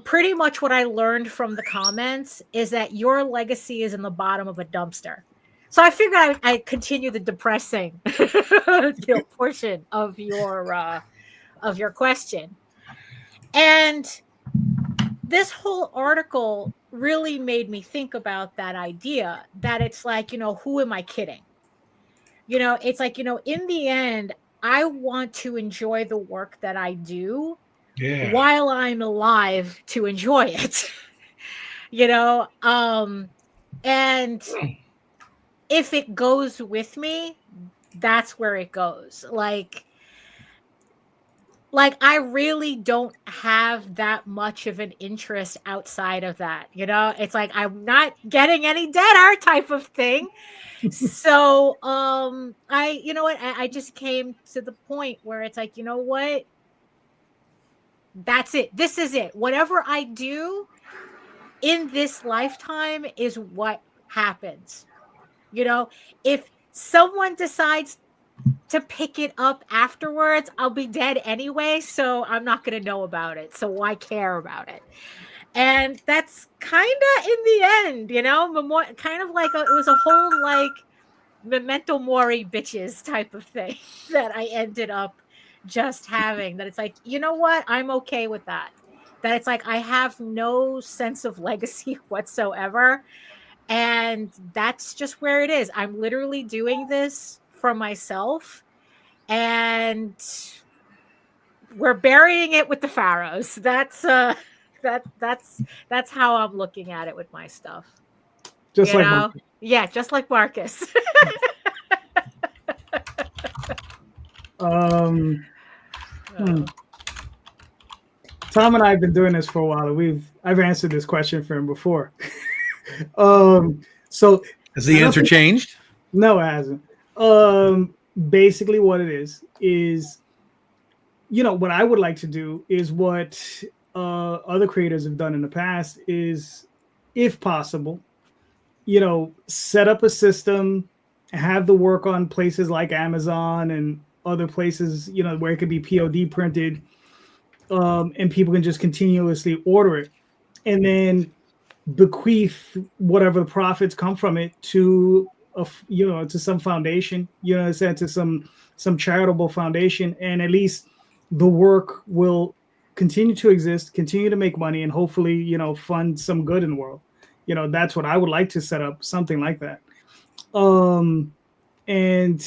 pretty much what I learned from the comments is that your legacy is in the bottom of a dumpster. So I figured I'd continue the depressing portion of your question. And this whole article really made me think about that idea that it's like, who am I kidding? It's like, in the end, I want to enjoy the work that I do while I'm alive to enjoy it. And if it goes with me, that's where it goes. Like I really don't have that much of an interest outside of that. It's like I'm not getting any deader type of thing. So I just came to the point where it's like, that's it. This is it. Whatever I do in this lifetime is what happens. If someone decides to pick it up afterwards, I'll be dead anyway, so I'm not going to know about it. So why care about it? And that's kind of in the end, kind of like it was a whole like memento mori bitches type of thing that I ended up just having, that it's like, you know what? I'm okay with that. That it's like I have no sense of legacy whatsoever. And that's just where it is. I'm literally doing this for myself, and we're burying it with the pharaohs. That's how I'm looking at it with my stuff. Just like Marcus. Yeah, just like Marcus. Tom and I have been doing this for a while. I've answered this question for him before. So has the answer changed? No, it hasn't. Basically what it is, what I would like to do is what other creators have done in the past is, if possible, set up a system, have the work on places like Amazon and other places, where it could be POD printed, and people can just continuously order it, and then bequeath whatever the profits come from it to to some foundation, to some charitable foundation, and at least the work will continue to exist, continue to make money, and hopefully fund some good in the world. That's what I would like to set up, something like that. And in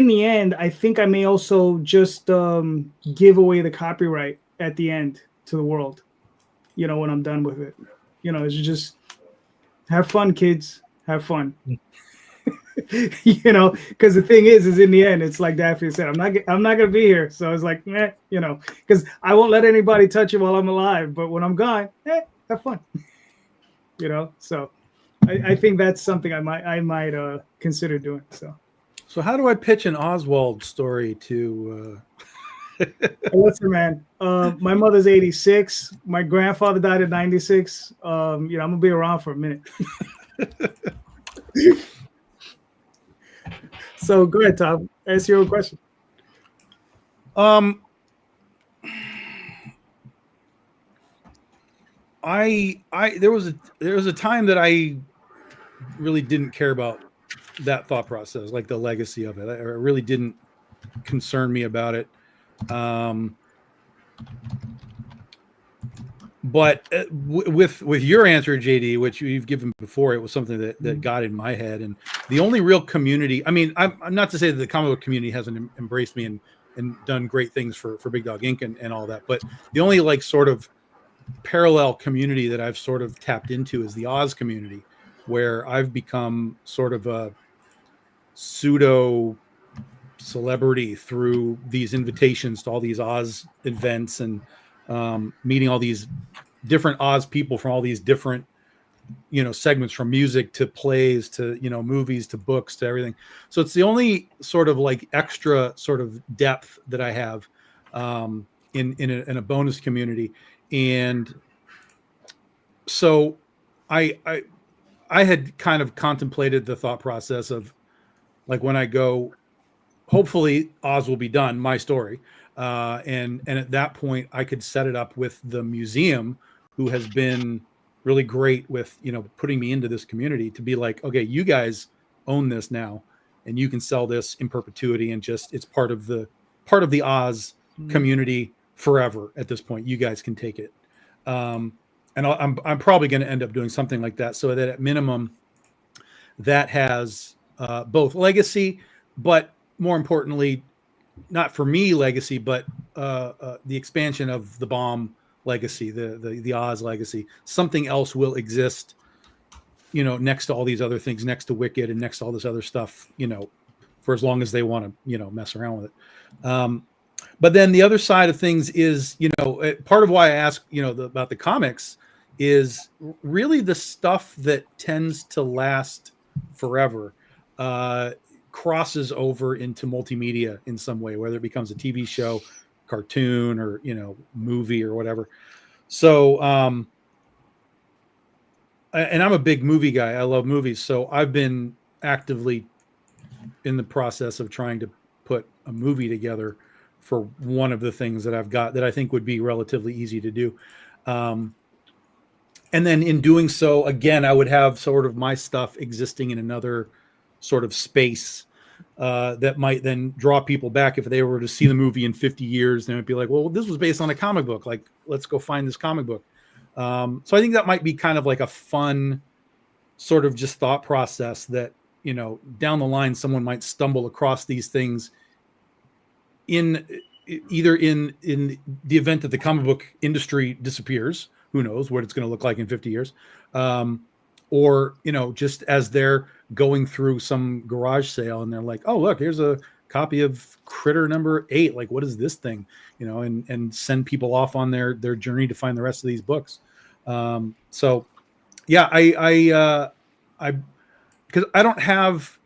the end, I think I may also just give away the copyright at the end to the world, when I'm done with it. It's just have fun, kids. Have fun. Because the thing is in the end, it's like Daphne said, I'm not gonna be here. So it's like, because I won't let anybody touch it while I'm alive. But when I'm gone, have fun. So I think that's something I might consider doing. So how do I pitch an Oswald story to? Listen, man. My mother's 86. My grandfather died at 96. I'm gonna be around for a minute. So go ahead, Tom. Ask your own question. There was a time that I really didn't care about that thought process, like the legacy of it. It really didn't concern me about it. But with your answer, JD, which you've given before, it was something that got in my head. And the only real community, I mean, I'm not to say that the comic book community hasn't embraced me and done great things for Big Dog Inc. and all that, but the only like sort of parallel community that I've sort of tapped into is the Oz community, where I've become sort of a pseudo celebrity through these invitations to all these Oz events and meeting all these different Oz people from all these different, segments, from music to plays to, movies to books to everything. So it's the only sort of like extra sort of depth that I have in a bonus community. And so I had kind of contemplated the thought process of like, when I go, hopefully Oz will be done, my story. And at that point I could set it up with the museum, who has been really great with, putting me into this community to be like, okay, you guys own this now, and you can sell this in perpetuity, and just it's part of the Oz community forever. At this point, you guys can take it. And I'm probably going to end up doing something like that, so that at minimum, that has both legacy, but more importantly, not for me legacy, but the expansion of the bomb legacy, the Oz legacy. Something else will exist, next to all these other things, next to Wicked and next to all this other stuff, for as long as they want to, mess around with it. But then the other side of things is, part of why I ask, about the comics is really the stuff that tends to last forever crosses over into multimedia in some way, whether it becomes a TV show, cartoon, or, movie or whatever. So, and I'm a big movie guy. I love movies. So I've been actively in the process of trying to put a movie together for one of the things that I've got that I think would be relatively easy to do. And then in doing so, again, I would have sort of my stuff existing in another sort of space that might then draw people back. If they were to see the movie in 50 years, they might be like, well, this was based on a comic book. Like, let's go find this comic book. So I think that might be kind of like a fun sort of just thought process that, down the line, someone might stumble across these things in the event that the comic book industry disappears. Who knows what it's going to look like in 50 years. Or, just as they're going through some garage sale and they're like, oh, look, here's a copy of Critter number 8. Like, what is this thing? And send people off on their journey to find the rest of these books. So yeah, because I don't have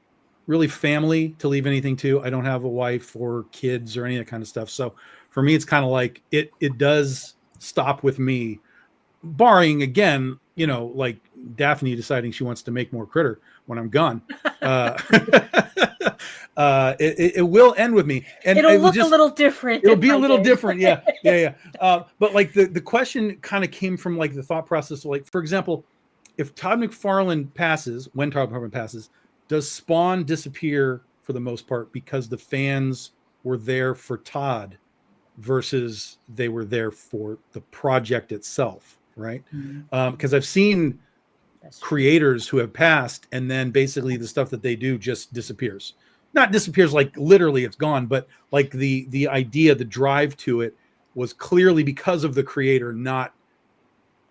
really family to leave anything to. I don't have a wife or kids or any of that kind of stuff. So for me, it's kind of like it does stop with me, barring, again, like Daphne deciding she wants to make more Critter when I'm gone. It will end with me, and it'll look a little different. It'll be a little different. Yeah. But like the question kind of came from like the thought process. Like, for example, if Todd McFarlane passes, when Todd McFarlane passes, does Spawn disappear for the most part because the fans were there for Todd versus they were there for the project itself, right? Because I've seen creators who have passed and then basically the stuff that they do just disappears. Not disappears like literally it's gone, but like the idea, the drive to it was clearly because of the creator, not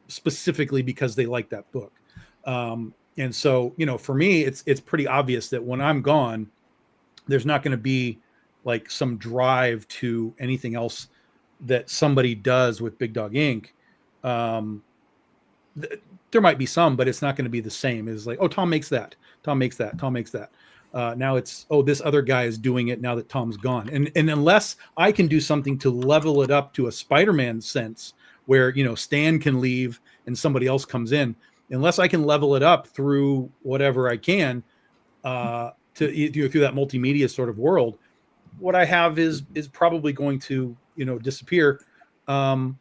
specifically because they like that book. And so, for me, it's pretty obvious that when I'm gone, there's not going to be like some drive to anything else that somebody does with Big Dog Inc. There might be some, but it's not going to be the same. It's like, oh, Tom makes that. Tom makes that. Tom makes that. Now it's, oh, this other guy is doing it now that Tom's gone. And unless I can do something to level it up to a Spider-Man sense where, Stan can leave and somebody else comes in, unless I can level it up through whatever I can to through that multimedia sort of world, what I have is probably going to, disappear. And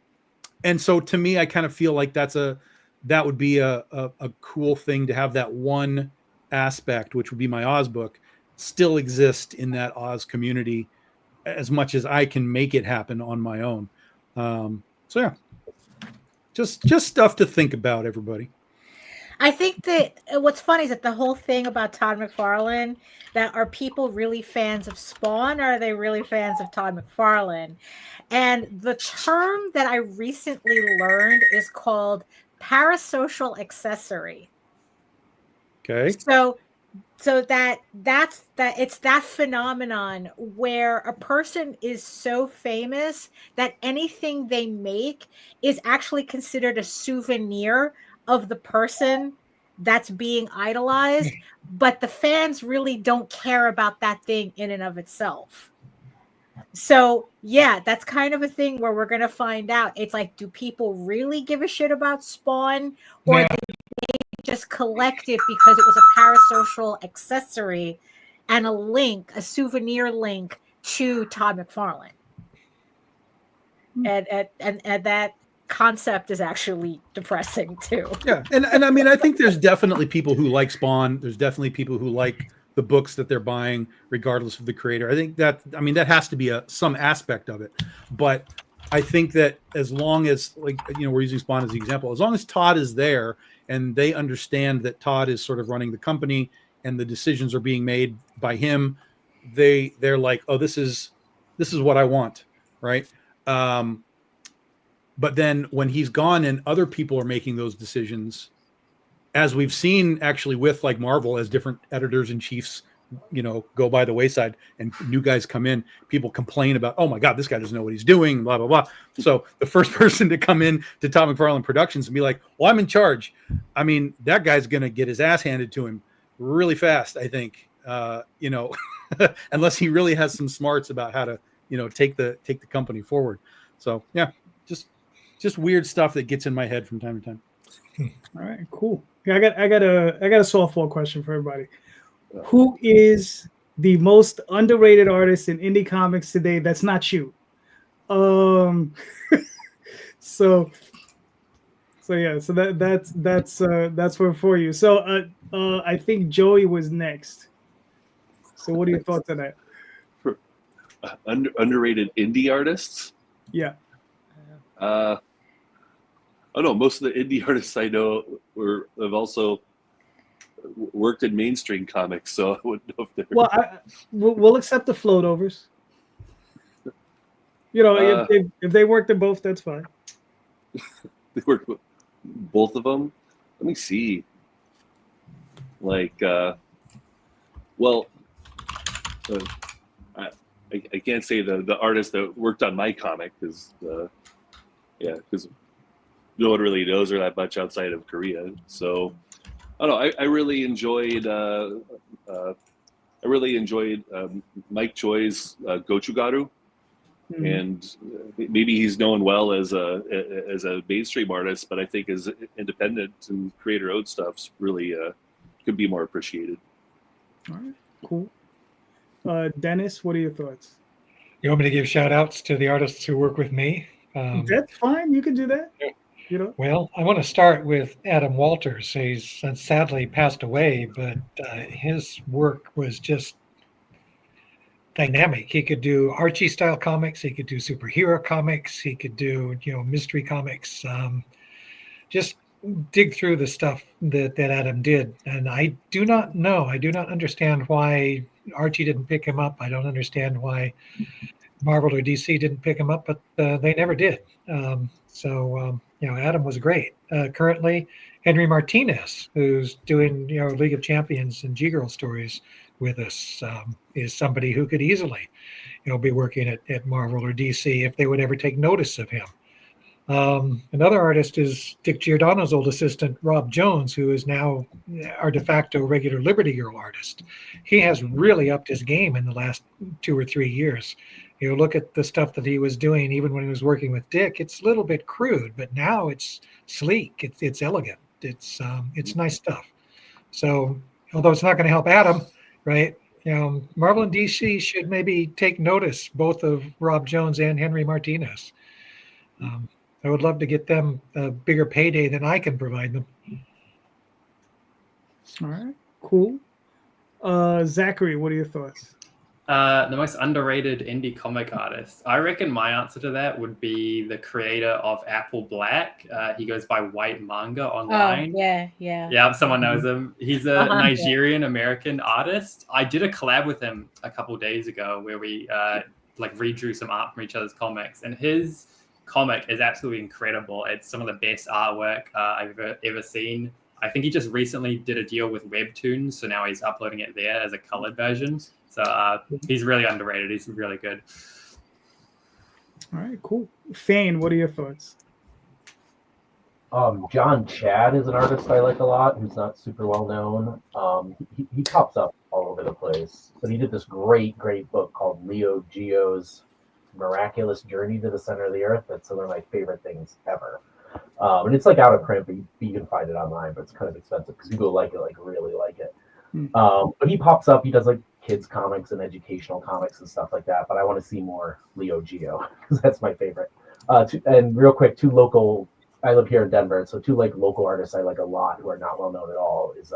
so to me, I kind of feel like that would be a cool thing to have that one aspect, which would be my Oz book, still exist in that Oz community as much as I can make it happen on my own. So yeah, just stuff to think about, everybody. I think that what's funny is that the whole thing about Todd McFarlane, that are people really fans of Spawn, or are they really fans of Todd McFarlane? And the term that I recently learned is called parasocial accessory. Okay. So that's it's that phenomenon where a person is so famous that anything they make is actually considered a souvenir of the person that's being idolized, but the fans really don't care about that thing in and of itself. So yeah, that's kind of a thing where we're going to find out. It's like, do people really give a shit about Spawn, or they just collect it because it was a parasocial accessory and a souvenir link to Todd McFarlane? And that concept is actually depressing too. Yeah, and I mean, I think there's definitely people who like Spawn. There's definitely people who like the books that they're buying, regardless of the creator. I think that, I mean, that has to be some aspect of it. But I think that as long as, like, you know, we're using Spawn as the example, as long as Todd is there and they understand that Todd is sort of running the company and the decisions are being made by him, they're like, oh, this is what I want, right? But then when he's gone and other people are making those decisions, as we've seen actually with like Marvel, as different editors in chiefs, you know, go by the wayside and new guys come in, people complain about, oh my God, this guy doesn't know what he's doing, blah, blah, blah. So the first person to come in to Todd McFarlane Productions and be like, well, I'm in charge. I mean, that guy's going to get his ass handed to him really fast, I think, you know, unless he really has some smarts about how to, you know, take the company forward. So yeah, just weird stuff that gets in my head from time to time. All right, cool. Yeah, I got a softball question for everybody. Who is the most underrated artist in indie comics today? That's not you. So yeah, so that's for you. So I think Joey was next. So what are your thoughts on that? Underrated indie artists? Yeah. Oh no, most of the indie artists I know have also worked in mainstream comics, so I wouldn't know if they're. Well, we'll accept the floatovers. You know, if they worked in both, that's fine. They worked with both of them. Let me see. Like, I can't say the artist that worked on my comic because no one really knows her that much outside of Korea. So I don't know. I really enjoyed Mike Choi's Gochugaru, and maybe he's known well as a mainstream artist, but I think as independent and creator-owned stuff's really could be more appreciated. All right, cool. Dennis, what are your thoughts? You want me to give shout outs to the artists who work with me? That's fine. You can do that. Yeah. You know. Well, I want to start with Adam Walters. He's sadly passed away, but his work was just dynamic. He could do Archie style comics. He could do superhero comics. He could do, you know, mystery comics. Just dig through the stuff that Adam did. And I do not understand why Archie didn't pick him up. I don't understand why Marvel or DC didn't pick him up, but they never did. You know, Adam was great. Currently, Henry Martinez, who's doing, you know, League of Champions and G-Girl stories with us, is somebody who could easily, you know, be working at Marvel or DC if they would ever take notice of him. Another artist is Dick Giordano's old assistant, Rob Jones, who is now our de facto regular Liberty Girl artist. He has really upped his game in the last 2 or 3 years. You know, look at the stuff that he was doing even when he was working with Dick. It's a little bit crude, but now it's sleek. It's elegant. It's nice stuff. So, although it's not going to help Adam, right? You know, Marvel and DC should maybe take notice both of Rob Jones and Henry Martinez. I would love to get them a bigger payday than I can provide them. All right, cool. Zakkery, what are your thoughts? The most underrated indie comic artist. I reckon my answer to that would be the creator of Apple Black. He goes by White Manga online. Oh, yeah. Yeah, someone knows him. He's a Nigerian-American artist. I did a collab with him a couple days ago where we redrew some art from each other's comics. And his comic is absolutely incredible. It's some of the best artwork I've ever seen. I think he just recently did a deal with Webtoons, so now he's uploading it there as a colored version. So he's really underrated. He's really good. All right, cool. Thane, what are your thoughts? John Chad is an artist I like a lot, who's not super well known. He pops up all over the place, but he did this great book called Leo Geo's Miraculous Journey to the Center of the Earth. That's one of my favorite things ever. And it's like out of print, but you can find it online, but it's kind of expensive because people really like it. But he pops up, he does like kids comics and educational comics and stuff like that, but I want to see more Leo Geo because that's my favorite. And real quick, two local. I live here in Denver, so two like local artists I like a lot who are not well known at all is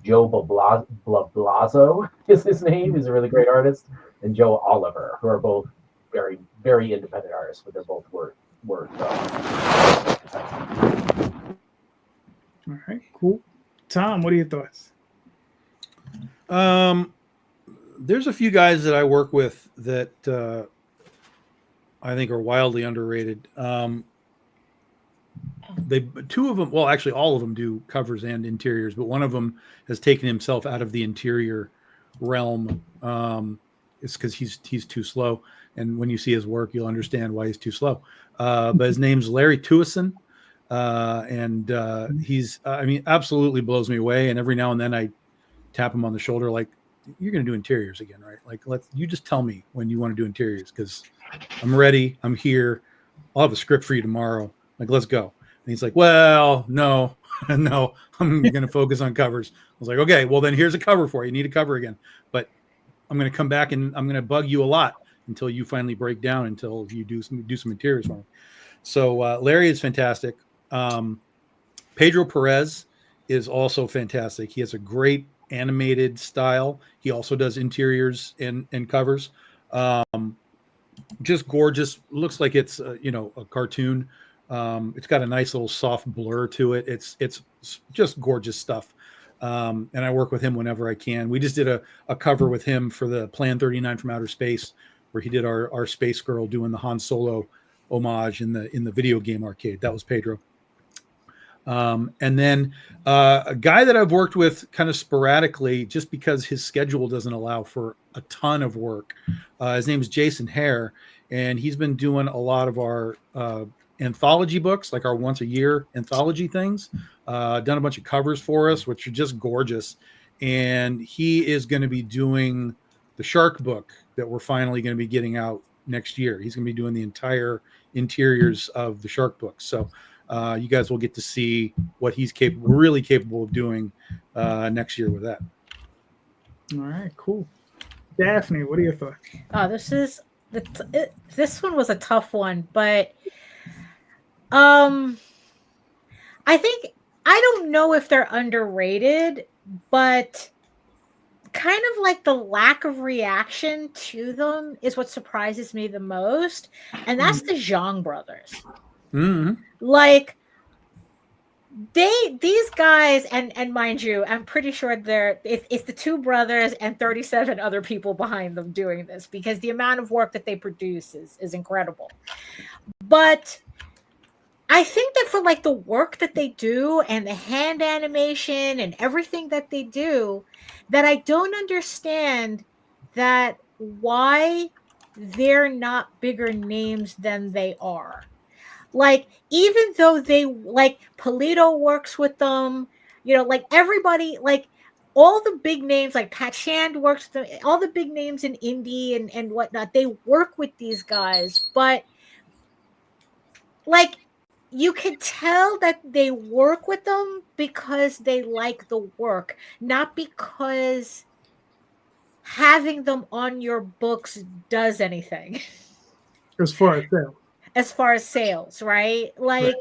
Joe Blablazo is his name. He's a really great artist, and Joe Oliver, who are both very, very independent artists, but they're both word. All right, cool. Tom, what are your thoughts? There's a few guys that I work with that I think are wildly underrated. Two of them, well, actually all of them do covers and interiors, but one of them has taken himself out of the interior realm. It's because he's too slow, and when you see his work, you'll understand why he's too slow. But his name's Larry Hutchison, and he's, I mean, absolutely blows me away. And every now and then I tap him on the shoulder, like, "You're going to do interiors again, right? Like, you just tell me when you want to do interiors, because I'm ready. I'm here. I'll have a script for you tomorrow. Like, let's go." And he's like, "Well, no, no, I'm going to focus on covers." I was like, "Okay, well then here's a cover for you. You need a cover again, but I'm going to come back and I'm going to bug you a lot until you finally break down, until you do some interiors for me." So Larry is fantastic. Pedro Perez is also fantastic. He has a great animated style. He also does interiors and covers. Just gorgeous. Looks like it's a cartoon. It's got a nice little soft blur to it. It's just gorgeous stuff. And I work with him whenever I can. We just did a cover with him for the Plan 39 from Outer Space, where he did our space girl doing the Han Solo homage in the video game arcade. That was Pedro. And then a guy that I've worked with kind of sporadically, just because his schedule doesn't allow for a ton of work. His name is Jason Hare, and he's been doing a lot of our anthology books, like our once a year anthology things. Done a bunch of covers for us, which are just gorgeous. And he is going to be doing the shark book that we're finally going to be getting out next year. He's going to be doing the entire interiors of the shark book. So you guys will get to see what he's really capable of doing next year with that. All right, cool. Daphne, what are your thoughts? Oh, this one was a tough one, but I think, I don't know if they're underrated, but kind of like the lack of reaction to them is what surprises me the most, and that's the Zhang brothers. Mm-hmm. Like, these guys, and mind you, I'm pretty sure it's the two brothers and 37 other people behind them doing this, because the amount of work that they produce is incredible. But I think that for like the work that they do and the hand animation and everything that they do, that I don't understand that why they're not bigger names than they are. Like, even though they, like, Polito works with them, like everybody, like all the big names, like Pat Shand works with them, all the big names in Indy and whatnot, they work with these guys, but like, you can tell that they work with them because they like the work, not because having them on your books does anything. As far as sales, right? Like, right.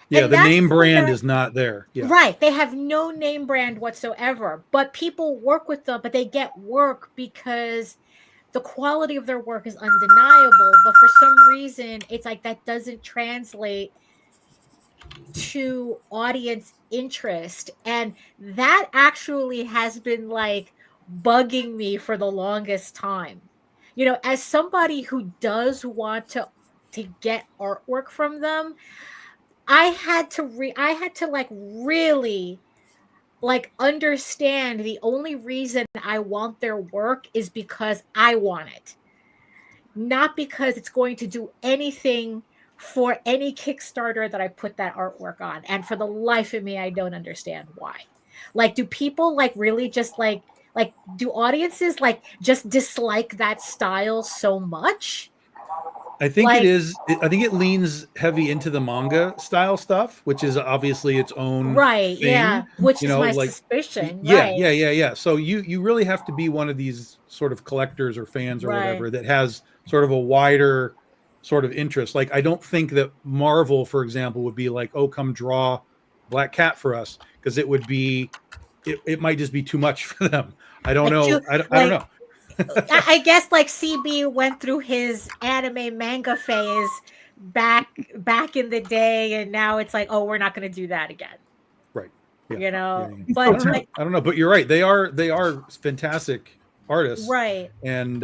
Yeah, the name brand is not there. Yeah. Right. They have no name brand whatsoever, but people work with them, but they get work because the quality of their work is undeniable. But for some reason, it's like that doesn't translate to audience interest. And that actually has been like bugging me for the longest time. As somebody who does want to get artwork from them, I had to like really like understand the only reason I want their work is because I want it, not because it's going to do anything for any Kickstarter that I put that artwork on. And for the life of me, I don't understand why. Like, do people like really just like do audiences like just dislike that style so much? I think it is. I think it leans heavy into the manga style stuff, which is obviously its own right thing, yeah, which is my suspicion. Yeah, right. yeah. So you really have to be one of these sort of collectors or fans or whatever that has sort of a wider sort of interest. Like, I don't think that Marvel, for example, would be like, oh, come draw Black Cat for us, because it would be, it might just be too much for them. I don't know. I don't know. I guess like CB went through his anime manga phase back in the day, and now it's like, oh, we're not going to do that again. Right. Yeah. You know, Yeah. but I don't know, but you're right. They are fantastic artists. Right. And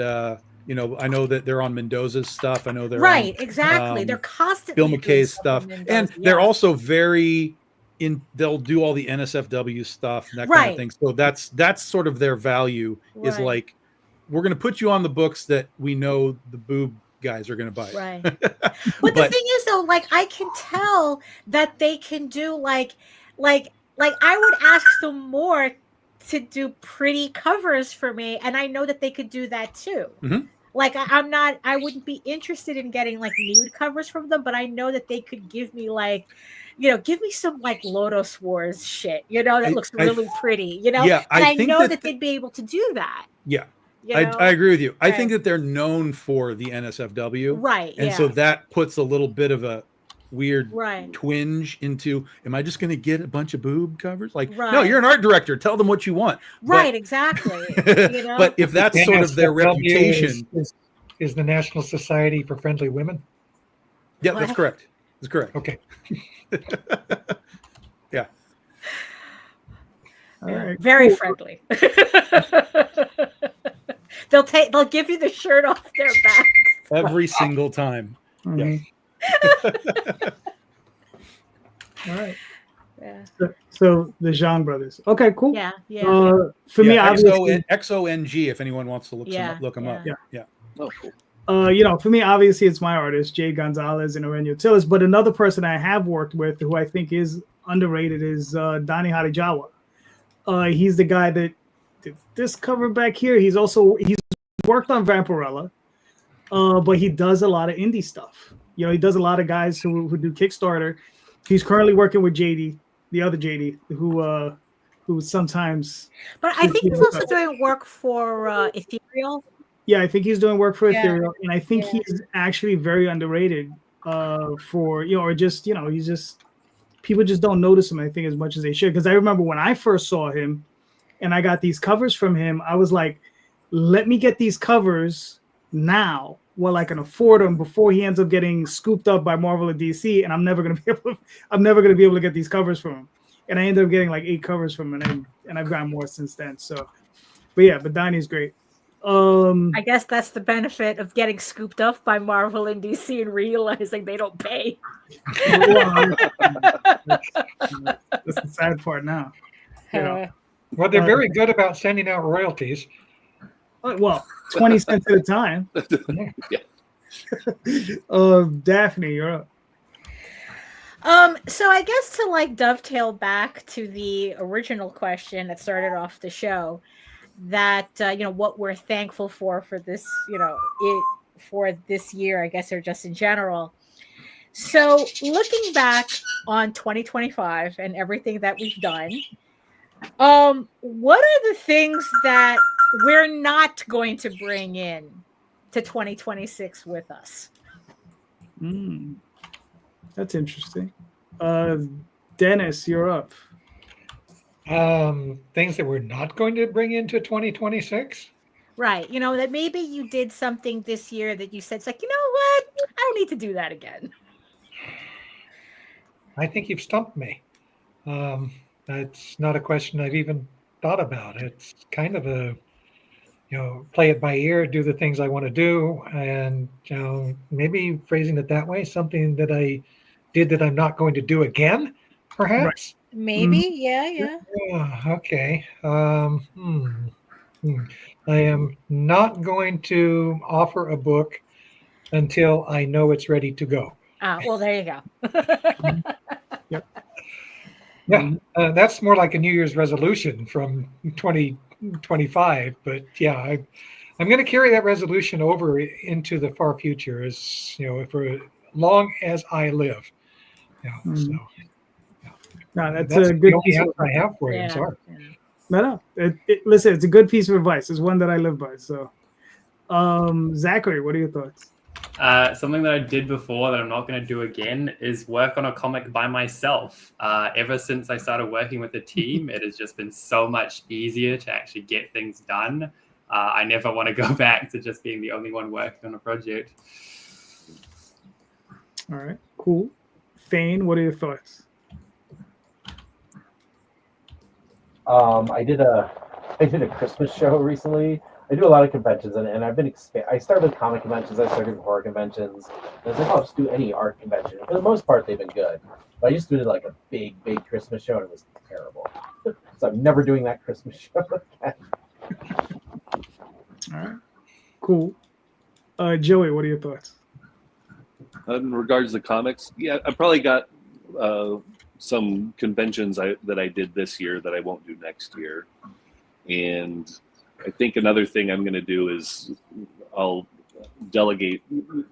you know, I know that they're on Mendoza's stuff. I know they're right. on, Exactly. They're constantly Bill doing McKay's stuff, Mendoza, and they're also very they'll do all the NSFW stuff and that kind of thing. So that's sort of their value is like, we're going to put you on the books that we know the boob guys are going to buy. Right. But the thing is though, like, I can tell that they can do like I would ask them more to do pretty covers for me, and I know that they could do that too. Mm-hmm. Like, I wouldn't be interested in getting like nude covers from them, but I know that they could give me like, you know, give me some like Lotus Wars shit, you know, that looks really pretty, you know? Yeah, and I think know that they'd be able to do that. Yeah. You know? I agree with you. I think that they're known for the NSFW. Right. And so that puts a little bit of a weird Right. twinge into, am I just going to get a bunch of boob covers? Like, no, Right. you're an art director. Tell them what you want. Right, exactly. You know? But if that's sort of their reputation. Is the National Society for Friendly Women? Yeah, that's correct. That's correct. Okay. Yeah. All right. Very friendly. They'll give you the shirt off their back Every single time. Mhm. Yeah. All right. Yeah. So the Zhang brothers. Okay, cool. Yeah, yeah. For me, obviously, XONG, if anyone wants to look them up. Yeah. Oh, cool. You know, for me, obviously, it's my artist, Jay Gonzalez and Aurelio Tillis. But another person I have worked with who I think is underrated is Donnie Harijawa. He's the guy that did this cover back here. He's worked on Vampirella, but he does a lot of indie stuff. You know, he does a lot of guys who do Kickstarter. He's currently working with JD, the other JD, who sometimes. But I think he's also doing work for Ethereal. Yeah, I think he's doing work for Yeah. Ethereal, and I think he's actually very underrated for, you know, or just, you know, he's just, people just don't notice him, I think, as much as they should. Because I remember when I first saw him and I got these covers from him, I was like, let me get these covers now while I can afford them before he ends up getting scooped up by Marvel and DC, and I'm never gonna be able to get these covers from him. And I ended up getting like 8 covers from him, and I've gotten more since then. So, but Donnie's great. I guess that's the benefit of getting scooped up by Marvel and DC and realizing they don't pay. That's the sad part now. You know? Well, they're very good about sending out royalties. Well, 20 cents at a time. Yeah. Daphne, you're up. So I guess to like dovetail back to the original question that started off the show, that you know, what we're thankful for this, you know, for this year, I guess, or just in general. So looking back on 2025 and everything that we've done, what are the things that we're not going to bring in to 2026 with us? That's interesting. Dennis, you're up. Things that we're not going to bring into 2026. Right. You know, that maybe you did something this year that you said, it's like, you know what? I don't need to do that again. I think you've stumped me. That's not a question I've even thought about. It's kind of a, you know, play it by ear, do the things I want to do, and, you know, maybe phrasing it that way, something that I did that I'm not going to do again, perhaps. Maybe, yeah. Okay. I am not going to offer a book until I know it's ready to go. Well, there you go. Yep. Yeah, that's more like a New Year's resolution from 2025. But yeah, I'm going to carry that resolution over into the far future, as you know, for as long as I live. Yeah, so. No, that's That's a good the only piece of answer I have for you. I'm sorry. No. Listen, it's a good piece of advice. It's one that I live by. So, Zakkery, what are your thoughts? Something that I did before that I'm not going to do again is work on a comic by myself. Ever since I started working with a team, it has just been so much easier to actually get things done. I never want to go back to just being the only one working on a project. All right, cool. Thane, what are your thoughts? I did a Christmas show recently. I do a lot of conventions, and I've been I started with comic conventions. I started with horror conventions. And I was like, I'll just do any art convention. For the most part, they've been good. But I just did like a big Christmas show, and it was terrible. So I'm never doing that Christmas show again. All right, cool. Joey, what are your thoughts? In regards to comics, yeah, I probably got some conventions that I did this year that I won't do next year. And I think another thing I'm going to do is I'll delegate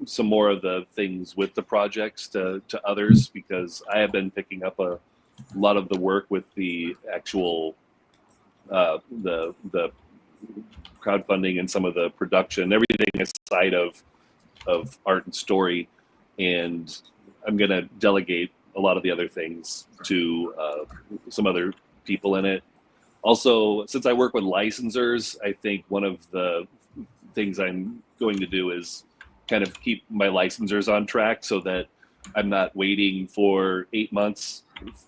some more of the things with the projects to others, because I have been picking up a lot of the work with the actual the crowdfunding and some of the production, everything aside of art and story. And I'm going to delegate a lot of the other things to some other people in it. Also, since I work with licensors, I think one of the things I'm going to do is kind of keep my licensors on track so that I'm not waiting for 8 months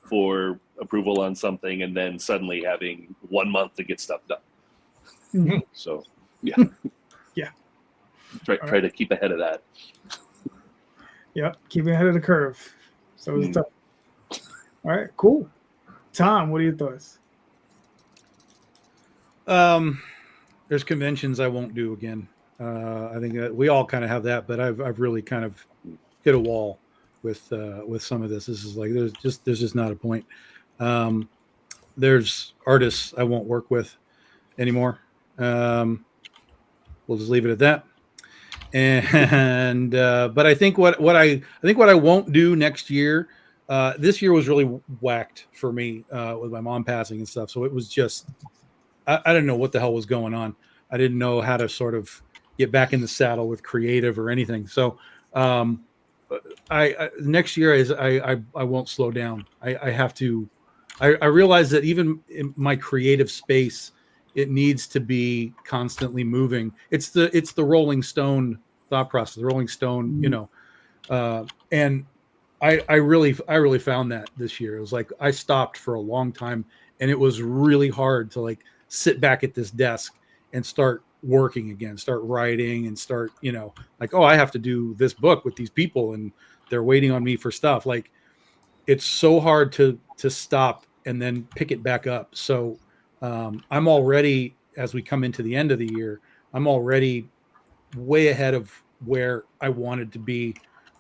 for approval on something and then suddenly having 1 month to get stuff done. Mm-hmm. So, yeah. Yeah. Try to keep ahead of that. Yep, keeping ahead of the curve. So it's tough. All right, cool. Tom, what are your thoughts? There's conventions I won't do again. I think that we all kind of have that, but I've really kind of hit a wall with some of this. This is like there's just not a point. There's artists I won't work with anymore. We'll just leave it at that. And but I think what I won't do next year. This year was really whacked for me with my mom passing and stuff. So it was just I didn't know what the hell was going on. I didn't know how to sort of get back in the saddle with creative or anything. So I next year is I won't slow down. I have to. I realize that even in my creative space, it needs to be constantly moving. It's the Rolling Stone thought process, the Rolling Stone, and I really found that this year. It was like I stopped for a long time, and it was really hard to like sit back at this desk and start working again, start writing, and start like, oh, I have to do this book with these people, and they're waiting on me for stuff. Like it's so hard to stop and then pick it back up. So I'm already, as we come into the end of the year, I'm already way ahead of where I wanted to be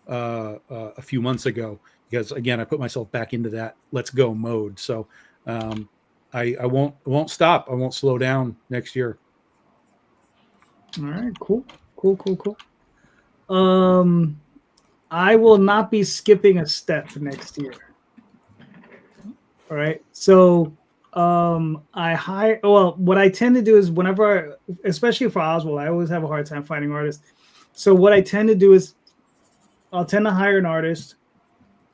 a few months ago, because again, I put myself back into that let's go mode. So I won't stop. I won't slow down next year. All right, cool. I will not be skipping a step next year. All right. So what I tend to do is whenever especially for Oswald, I always have a hard time finding artists. So what I tend to do is I'll tend to hire an artist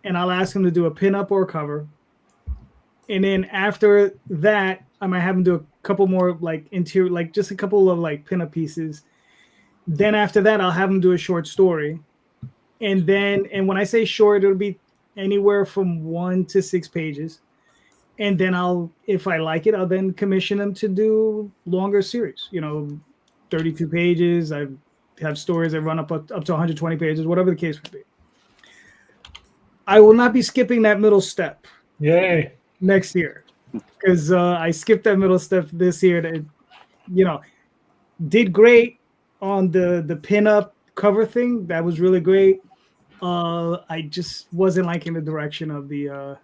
and I'll ask him to do a pinup or a cover. And then after that, I might have him do a couple more like interior, like just a couple of like pinup pieces. Then after that, I'll have him do a short story. And when I say short, it'll be anywhere from 1 to 6 pages. And then if I like it, I'll then commission them to do longer series, 32 pages. I have stories that run up to 120 pages, whatever the case would be. I will not be skipping that middle step. Yay. Next year. Because I skipped that middle step this year. That, did great on the pinup cover thing. That was really great. I just wasn't liking the direction of the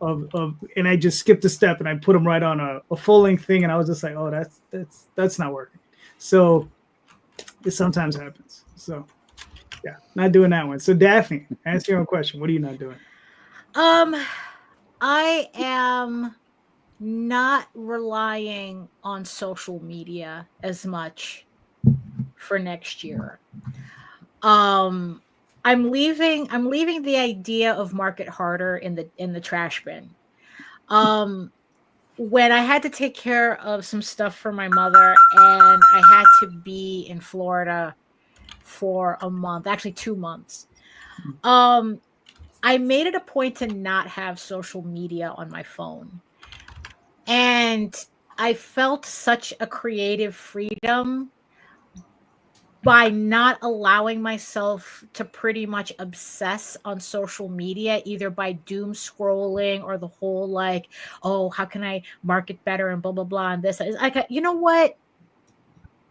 and I just skipped a step and I put them right on a full length thing, and I was just like, oh, that's not working. So it sometimes happens. So yeah, not doing that one. So Daphne, answer your own question. What are you not doing? I am not relying on social media as much for next year. I'm leaving the idea of market harder in the trash bin. When I had to take care of some stuff for my mother and I had to be in Florida for a month, actually 2 months, I made it a point to not have social media on my phone. And I felt such a creative freedom by not allowing myself to pretty much obsess on social media, either by doom scrolling or the whole like, oh, how can I market better and blah, blah, blah. And this, like, you know what?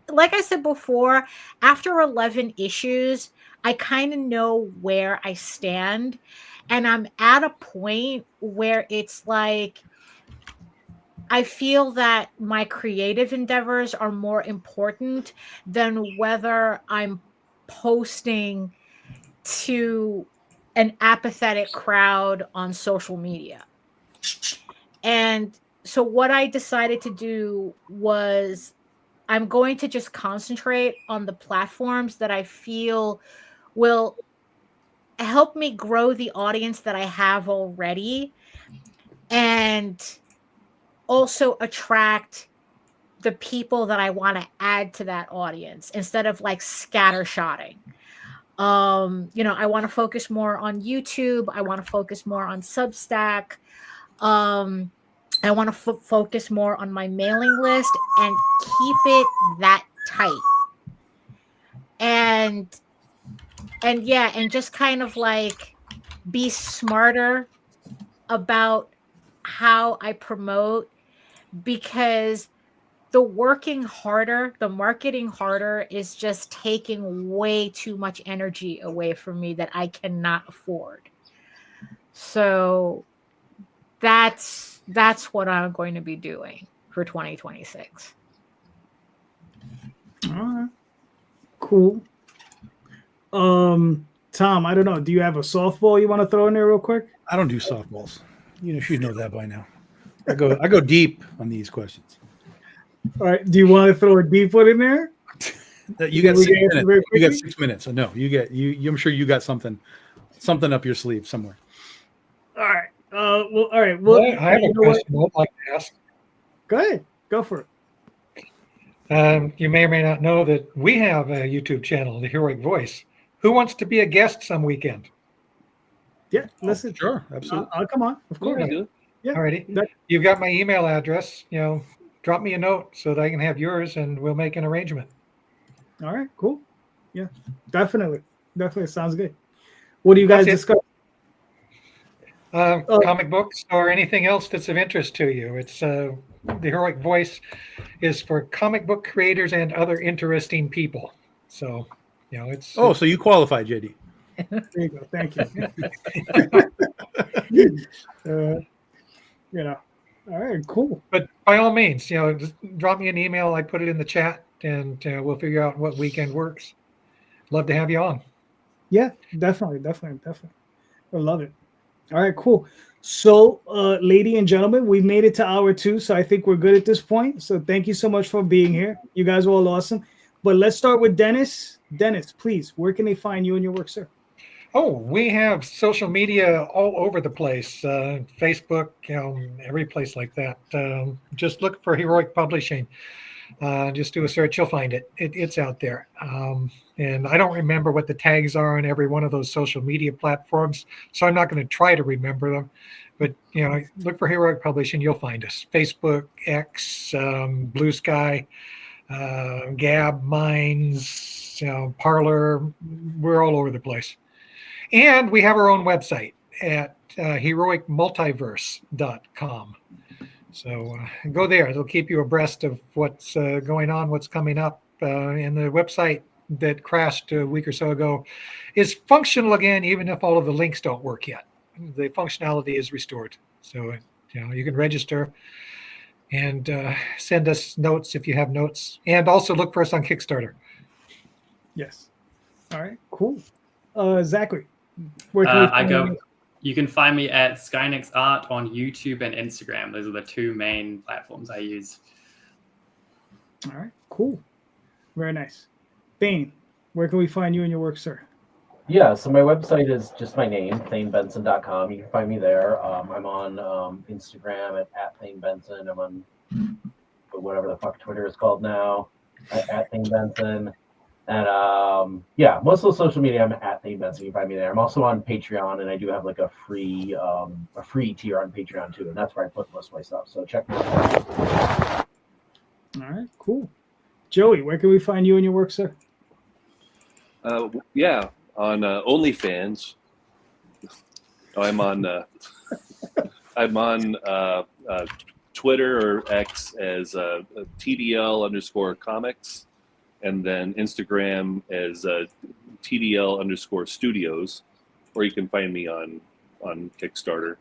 Like I said before, after 11 issues, I kind of know where I stand. And I'm at a point where it's like, I feel that my creative endeavors are more important than whether I'm posting to an apathetic crowd on social media. And so what I decided to do was I'm going to just concentrate on the platforms that I feel will help me grow the audience that I have already and also attract the people that I want to add to that audience instead of like scattershotting. I want to focus more on YouTube. I want to focus more on Substack. I want to focus more on my mailing list and keep it that tight. And just kind of like be smarter about how I promote, because the working harder, the marketing harder is just taking way too much energy away from me that I cannot afford. So that's what I'm going to be doing for 2026. All right. Cool. Tom, I don't know. Do you have a softball you want to throw in there real quick? I don't do softballs. You should know that by now. I go deep on these questions. All right. Do you want to throw a deep one in there? You got 6 minutes. You got 6 minutes. So no, I'm sure you got something up your sleeve somewhere. All right. Well, all right. Well, I have a question I'd like to ask. Go ahead. Go for it. You may or may not know that we have a YouTube channel, The Heroic Voice. Who wants to be a guest some weekend? Yeah, listen. Sure, absolutely. I'll come on. Of course. Yeah. Alrighty. You've got my email address. Drop me a note so that I can have yours, and we'll make an arrangement. All right. Cool. Yeah, definitely. Sounds good. What do you guys discuss? Comic books or anything else that's of interest to you. It's The Heroic Voice is for comic book creators and other interesting people. So, it's. So you qualify, JD. There you go. Thank you. All right, cool. But by all means, just drop me an email. I put it in the chat, and we'll figure out what weekend works. Love to have you on. Yeah, definitely. I love it. All right, cool. So, ladies and gentlemen, we've made it to hour 2, so I think we're good at this point. So thank you so much for being here. You guys are all awesome. But let's start with Dennis. Dennis, please, where can they find you and your work, sir? Oh, we have social media all over the place. Facebook, every place like that. Just look for Heroic Publishing. Just do a search, you'll find it. It's out there. And I don't remember what the tags are on every one of those social media platforms, so I'm not going to try to remember them. But, look for Heroic Publishing, you'll find us. Facebook, X, Blue Sky, Gab, Minds, Parlor. We're all over the place. And we have our own website at heroicmultiverse.com. So go there. It'll keep you abreast of what's going on, what's coming up. And the website that crashed a week or so ago is functional again, even if all of the links don't work yet. The functionality is restored. So, you can register and send us notes if you have notes. And also look for us on Kickstarter. Yes. All right, cool. Zakkery. You can find me at Skynex Art on YouTube and Instagram. Those are the 2 main platforms I use. All right, cool. Very nice. Thane. where can we find you and your work, sir? Yeah, so my website is just my name, ThaneBenson.com. You can find me there. I'm on Instagram at Thane Benson. I'm on whatever the fuck Twitter is called now, at Thane Benson. And yeah, most of the social media I'm at Thane Benson. You can find me there. I'm also on Patreon, and I do have like a free tier on Patreon too, and that's where I put most of my stuff. So check me out. All right, cool. Joey, where can we find you and your work, sir? Yeah, on OnlyFans. I'm on Twitter or X as TDL_comics, and then Instagram as TDL_studios, or you can find me on Kickstarter.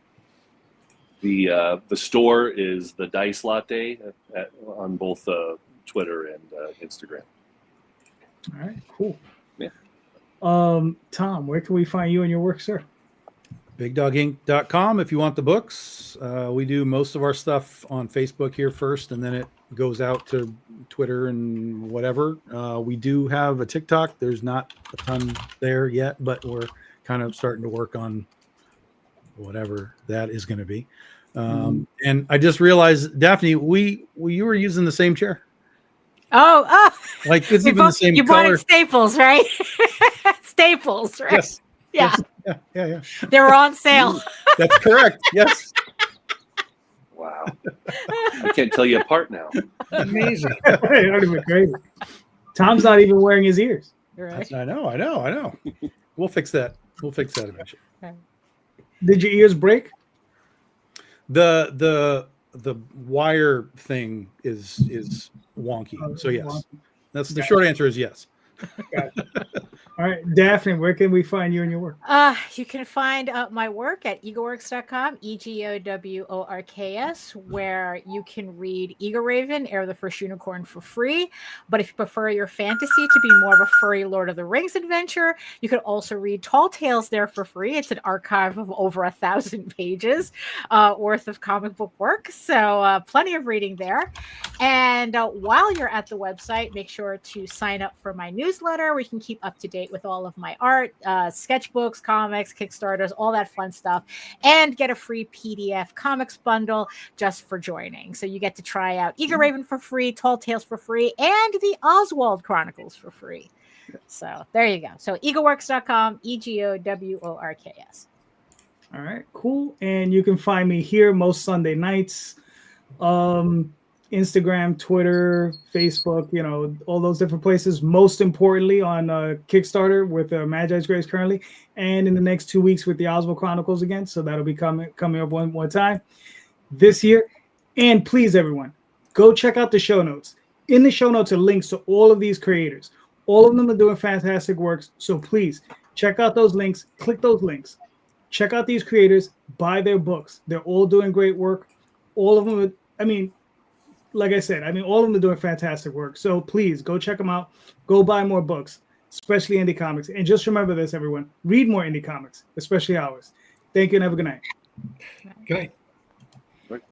The store is the Dice Latte on both Twitter and Instagram. All right, cool. Yeah. Tom, where can we find you and your work, sir? BigDogInc.com if you want the books. We do most of our stuff on Facebook here first, and then it goes out to Twitter and whatever. We do have a TikTok. There's not a ton there yet, but we're kind of starting to work on whatever that is going to be. And I just realized, Daphne, you were using the same chair. Oh, like it's even the same you color. bought it Staples, right? Staples, right? Yes. Yeah. Yes. Yeah. They were on sale. That's correct. Yes. Wow. I can't tell you apart now. Amazing. Crazy. Tom's not even wearing his ears. Right. I know. We'll fix that. We'll fix that eventually. Okay. Did your ears break? The wire thing is wonky. So yes. That's the short answer is yes. All right, Daphne, where can we find you and your work? You can find my work at egoworks.com, EGOWORKS, where you can read Eagle Raven, Heir of the First Unicorn for free. But if you prefer your fantasy to be more of a furry Lord of the Rings adventure, you could also read Tall Tales there for free. It's an archive of over 1,000 pages worth of comic book work. So plenty of reading there. And while you're at the website, make sure to sign up for my newsletter where you can keep up to date with all of my art, sketchbooks, comics, Kickstarters, all that fun stuff, and get a free PDF comics bundle just for joining. So you get to try out Eagle Raven for free, Tall Tales for free, and the Oswald Chronicles for free. So there you go. So egoworks.com, EGOWORKS. All right, cool. And you can find me here most Sunday nights. Instagram, Twitter, Facebook, all those different places. Most importantly on Kickstarter with Magi's Grace currently, and in the next 2 weeks with the Oswald Chronicles again. So that'll be coming up one more time this year. And please, everyone, go check out the show notes. In the show notes are links to all of these creators. All of them are doing fantastic works. So please check out those links. Click those links. Check out these creators. Buy their books. They're all doing great work. All of them, like I said, all of them are doing fantastic work. So please go check them out. Go buy more books, especially indie comics. And just remember this, everyone. Read more indie comics, especially ours. Thank you and have a good night. Good night.